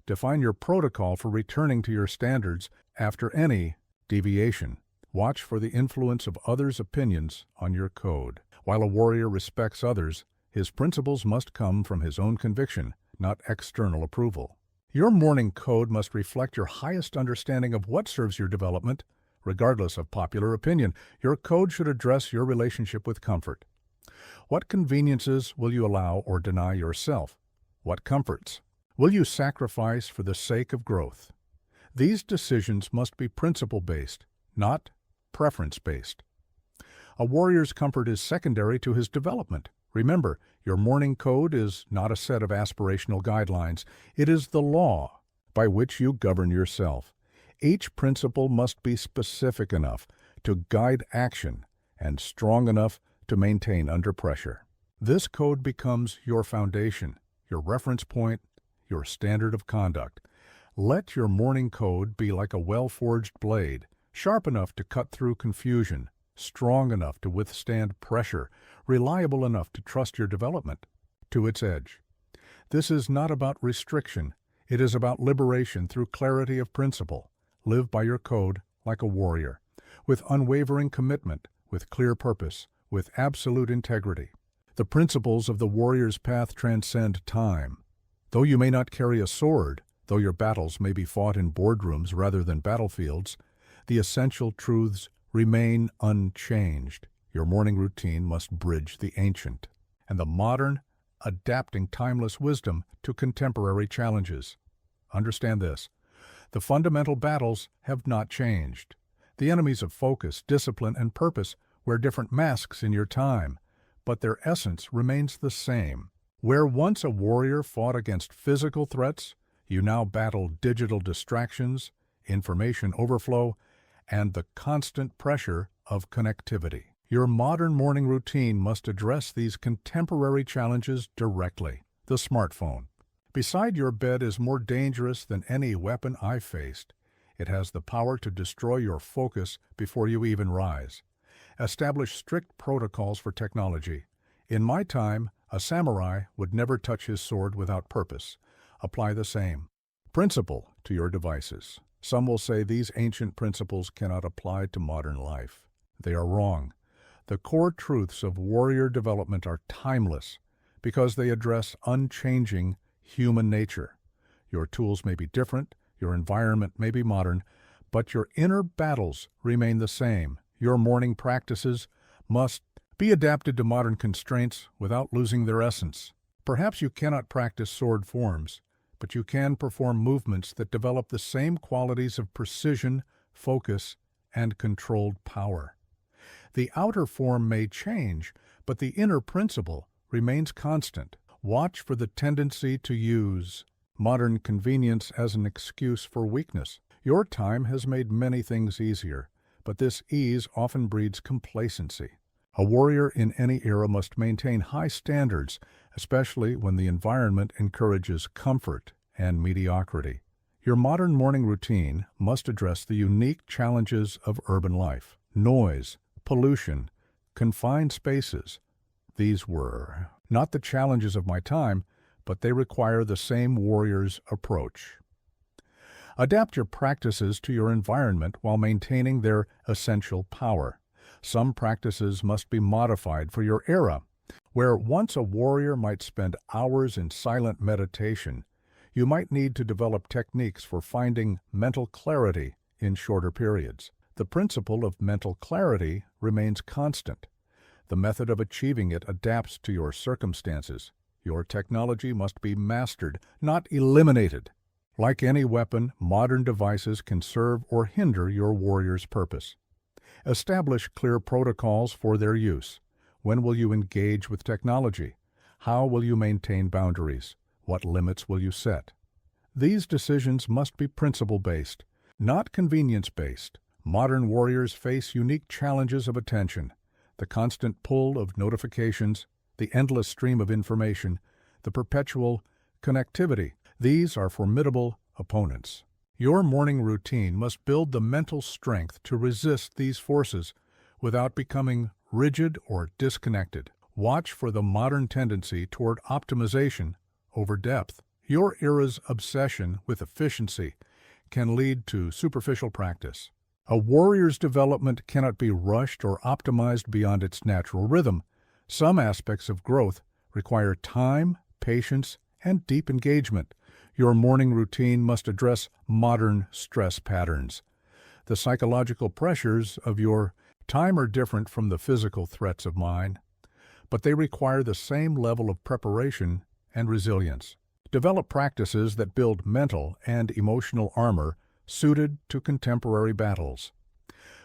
Define your protocol for returning to your standards after any deviation. Watch for the influence of others' opinions on your code. While a warrior respects others, his principles must come from his own conviction, not external approval. Your morning code must reflect your highest understanding of what serves your development, regardless of popular opinion. Your code should address your relationship with comfort. What conveniences will you allow or deny yourself? What comforts will you sacrifice for the sake of growth? These decisions must be principle-based, not preference-based. A warrior's comfort is secondary to his development. Remember, your morning code is not a set of aspirational guidelines. It is the law by which you govern yourself. Each principle must be specific enough to guide action and strong enough to maintain under pressure. This code becomes your foundation, your reference point, your standard of conduct. Let your morning code be like a well-forged blade, sharp enough to cut through confusion, strong enough to withstand pressure, reliable enough to trust your development to its edge. This is not about restriction. It is about liberation through clarity of principle. Live by your code like a warrior, with unwavering commitment, with clear purpose, with absolute integrity. The principles of the warrior's path transcend time. Though you may not carry a sword, though your battles may be fought in boardrooms rather than battlefields, the essential truths remain unchanged. Your morning routine must bridge the ancient and the modern, adapting timeless wisdom to contemporary challenges. Understand this: the fundamental battles have not changed. The enemies of focus, discipline, and purpose wear different masks in your time, but their essence remains the same. Where once a warrior fought against physical threats, you now battle digital distractions, information overflow, and the constant pressure of connectivity. Your modern morning routine must address these contemporary challenges directly. The smartphone. Beside your bed is more dangerous than any weapon I've faced. It has the power to destroy your focus before you even rise. Establish strict protocols for technology. In my time, a samurai would never touch his sword without purpose. Apply the same principle to your devices. Some will say these ancient principles cannot apply to modern life. They are wrong. The core truths of warrior development are timeless because they address unchanging human nature. Your tools may be different, your environment may be modern, but your inner battles remain the same. Your morning practices must be adapted to modern constraints without losing their essence. Perhaps you cannot practice sword forms, but you can perform movements that develop the same qualities of precision, focus, and controlled power. The outer form may change, but the inner principle remains constant. Watch for the tendency to use modern convenience as an excuse for weakness. Your time has made many things easier, but this ease often breeds complacency. A warrior in any era must maintain high standards, especially when the environment encourages comfort and mediocrity. Your modern morning routine must address the unique challenges of urban life. Noise, pollution, confined spaces. These were not the challenges of my time, but they require the same warrior's approach. Adapt your practices to your environment while maintaining their essential power. Some practices must be modified for your era. Where once a warrior might spend hours in silent meditation, you might need to develop techniques for finding mental clarity in shorter periods. The principle of mental clarity remains constant. The method of achieving it adapts to your circumstances. Your technology must be mastered, not eliminated. Like any weapon, modern devices can serve or hinder your warrior's purpose. Establish clear protocols for their use. When will you engage with technology? How will you maintain boundaries? What limits will you set? These decisions must be principle-based, not convenience-based. Modern warriors face unique challenges of attention, the constant pull of notifications, the endless stream of information, the perpetual connectivity. These are formidable opponents. Your morning routine must build the mental strength to resist these forces without becoming rigid or disconnected. Watch for the modern tendency toward optimization over depth. Your era's obsession with efficiency can lead to superficial practice. A warrior's development cannot be rushed or optimized beyond its natural rhythm. Some aspects of growth require time, patience, and deep engagement. Your morning routine must address modern stress patterns. The psychological pressures of your time are different from the physical threats of mine, but they require the same level of preparation and resilience. Develop practices that build mental and emotional armor suited to contemporary battles.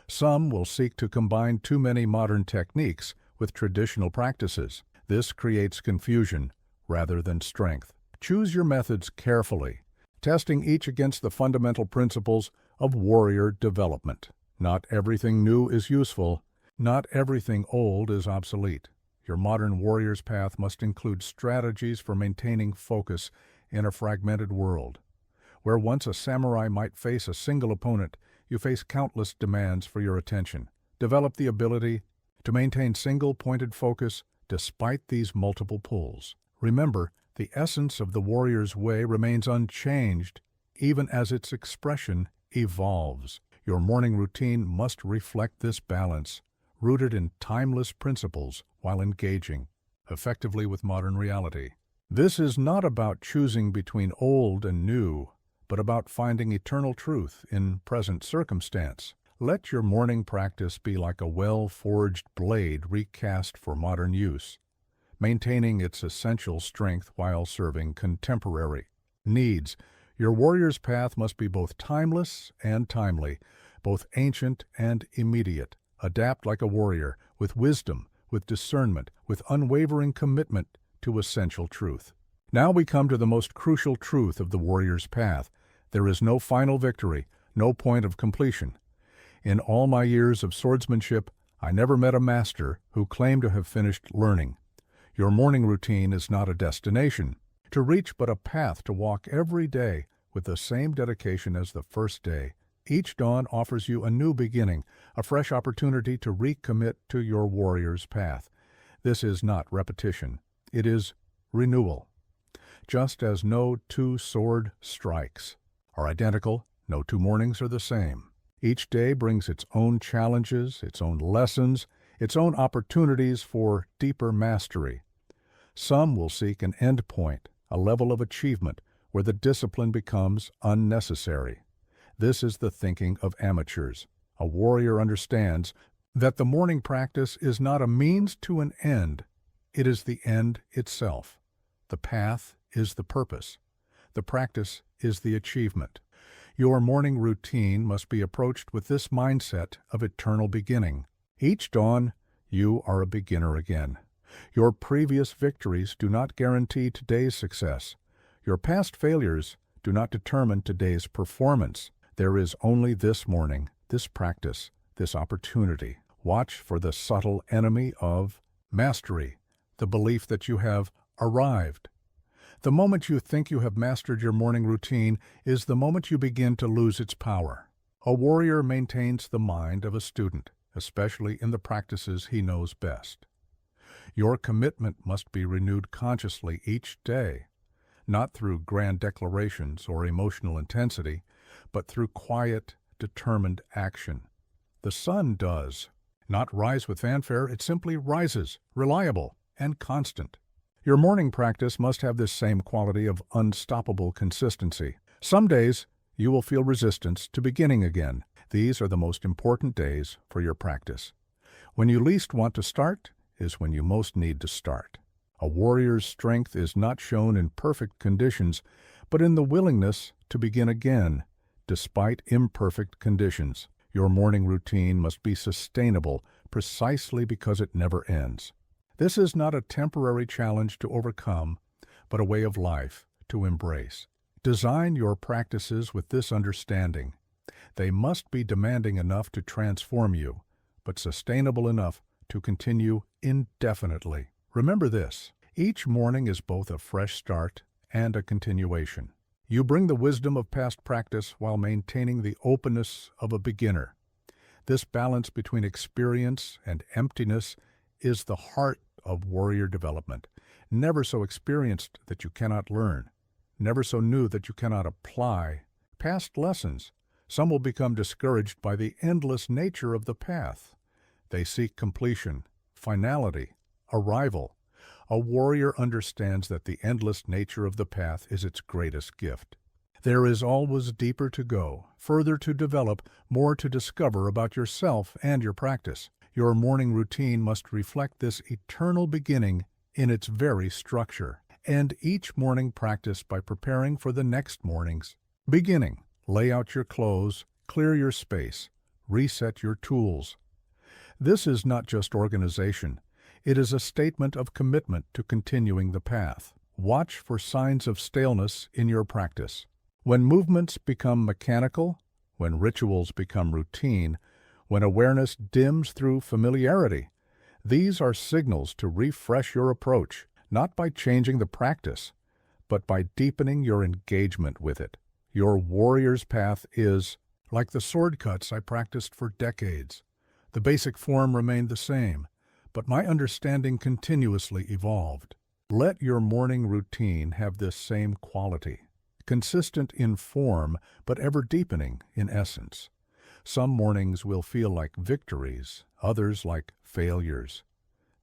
Some will seek to combine too many modern techniques with traditional practices. This creates confusion rather than strength. Choose your methods carefully, testing each against the fundamental principles of warrior development. Not everything new is useful. Not everything old is obsolete. Your modern warrior's path must include strategies for maintaining focus in a fragmented world. Where once a samurai might face a single opponent, you face countless demands for your attention. Develop the ability to maintain single-pointed focus despite these multiple pulls. Remember, the essence of the warrior's way remains unchanged, even as its expression evolves. Your morning routine must reflect this balance, rooted in timeless principles while engaging effectively with modern reality. This is not about choosing between old and new, but about finding eternal truth in present circumstance. Let your morning practice be like a well-forged blade recast for modern use, maintaining its essential strength while serving contemporary needs. Your warrior's path must be both timeless and timely, both ancient and immediate. Adapt like a warrior, with wisdom, with discernment, with unwavering commitment to essential truth. Now we come to the most crucial truth of the warrior's path. There is no final victory, no point of completion. In all my years of swordsmanship, I never met a master who claimed to have finished learning. Your morning routine is not a destination to reach, but a path to walk every day with the same dedication as the first day. Each dawn offers you a new beginning, a fresh opportunity to recommit to your warrior's path. This is not repetition. It is renewal. Just as no two sword strikes are identical, no two mornings are the same. Each day brings its own challenges, its own lessons, its own opportunities for deeper mastery. Some will seek an end point, a level of achievement where the discipline becomes unnecessary. This is the thinking of amateurs. A warrior understands that the morning practice is not a means to an end. It is the end itself. The path is the purpose. The practice is the achievement. Your morning routine must be approached with this mindset of eternal beginning. Each dawn, you are a beginner again. Your previous victories do not guarantee today's success. Your past failures do not determine today's performance. There is only this morning, this practice, this opportunity. Watch for the subtle enemy of mastery, the belief that you have arrived. The moment you think you have mastered your morning routine is the moment you begin to lose its power. A warrior maintains the mind of a student, especially in the practices he knows best. Your commitment must be renewed consciously each day, not through grand declarations or emotional intensity, but through quiet, determined action. The sun does not rise with fanfare, it simply rises, reliable and constant. Your morning practice must have this same quality of unstoppable consistency. Some days you will feel resistance to beginning again. These are the most important days for your practice. When you least want to start is when you most need to start. A warrior's strength is not shown in perfect conditions, but in the willingness to begin again, despite imperfect conditions. Your morning routine must be sustainable precisely because it never ends. This is not a temporary challenge to overcome, but a way of life to embrace. Design your practices with this understanding. They must be demanding enough to transform you, but sustainable enough to continue indefinitely. Remember this: each morning is both a fresh start and a continuation. You bring the wisdom of past practice while maintaining the openness of a beginner. This balance between experience and emptiness is the heart of warrior development. Never so experienced that you cannot learn, never so new that you cannot apply past lessons. Some will become discouraged by the endless nature of the path. They seek completion, finality, arrival. A warrior understands that the endless nature of the path is its greatest gift. There is always deeper to go, further to develop, more to discover about yourself and your practice. Your morning routine must reflect this eternal beginning in its very structure. End each morning practice by preparing for the next morning's beginning. Lay out your clothes, clear your space, reset your tools. This is not just organization. It is a statement of commitment to continuing the path. Watch for signs of staleness in your practice. When movements become mechanical, when rituals become routine, when awareness dims through familiarity, these are signals to refresh your approach, not by changing the practice, but by deepening your engagement with it. Your warrior's path is like the sword cuts I practiced for decades. The basic form remained the same, but my understanding continuously evolved. Let your morning routine have this same quality, consistent in form, but ever deepening in essence. Some mornings will feel like victories, others like failures.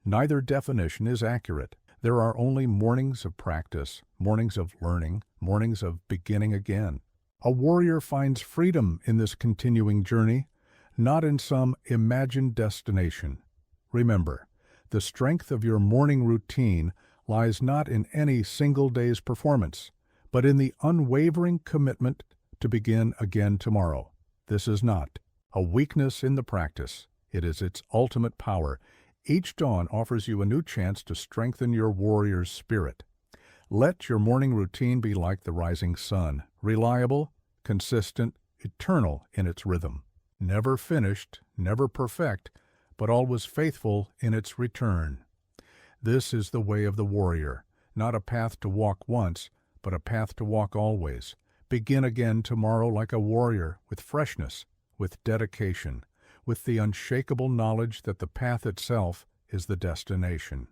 Neither definition is accurate. There are only mornings of practice, mornings of learning, mornings of beginning again. A warrior finds freedom in this continuing journey, not in some imagined destination. Remember, the strength of your morning routine lies not in any single day's performance, but in the unwavering commitment to begin again tomorrow. This is not a weakness in the practice. It is its ultimate power. Each dawn offers you a new chance to strengthen your warrior's spirit. Let your morning routine be like the rising sun, reliable, consistent, eternal in its rhythm. Never finished, never perfect, but always faithful in its return. This is the way of the warrior, not a path to walk once, but a path to walk always. Begin again tomorrow like a warrior, with freshness, with dedication, with the unshakable knowledge that the path itself is the destination.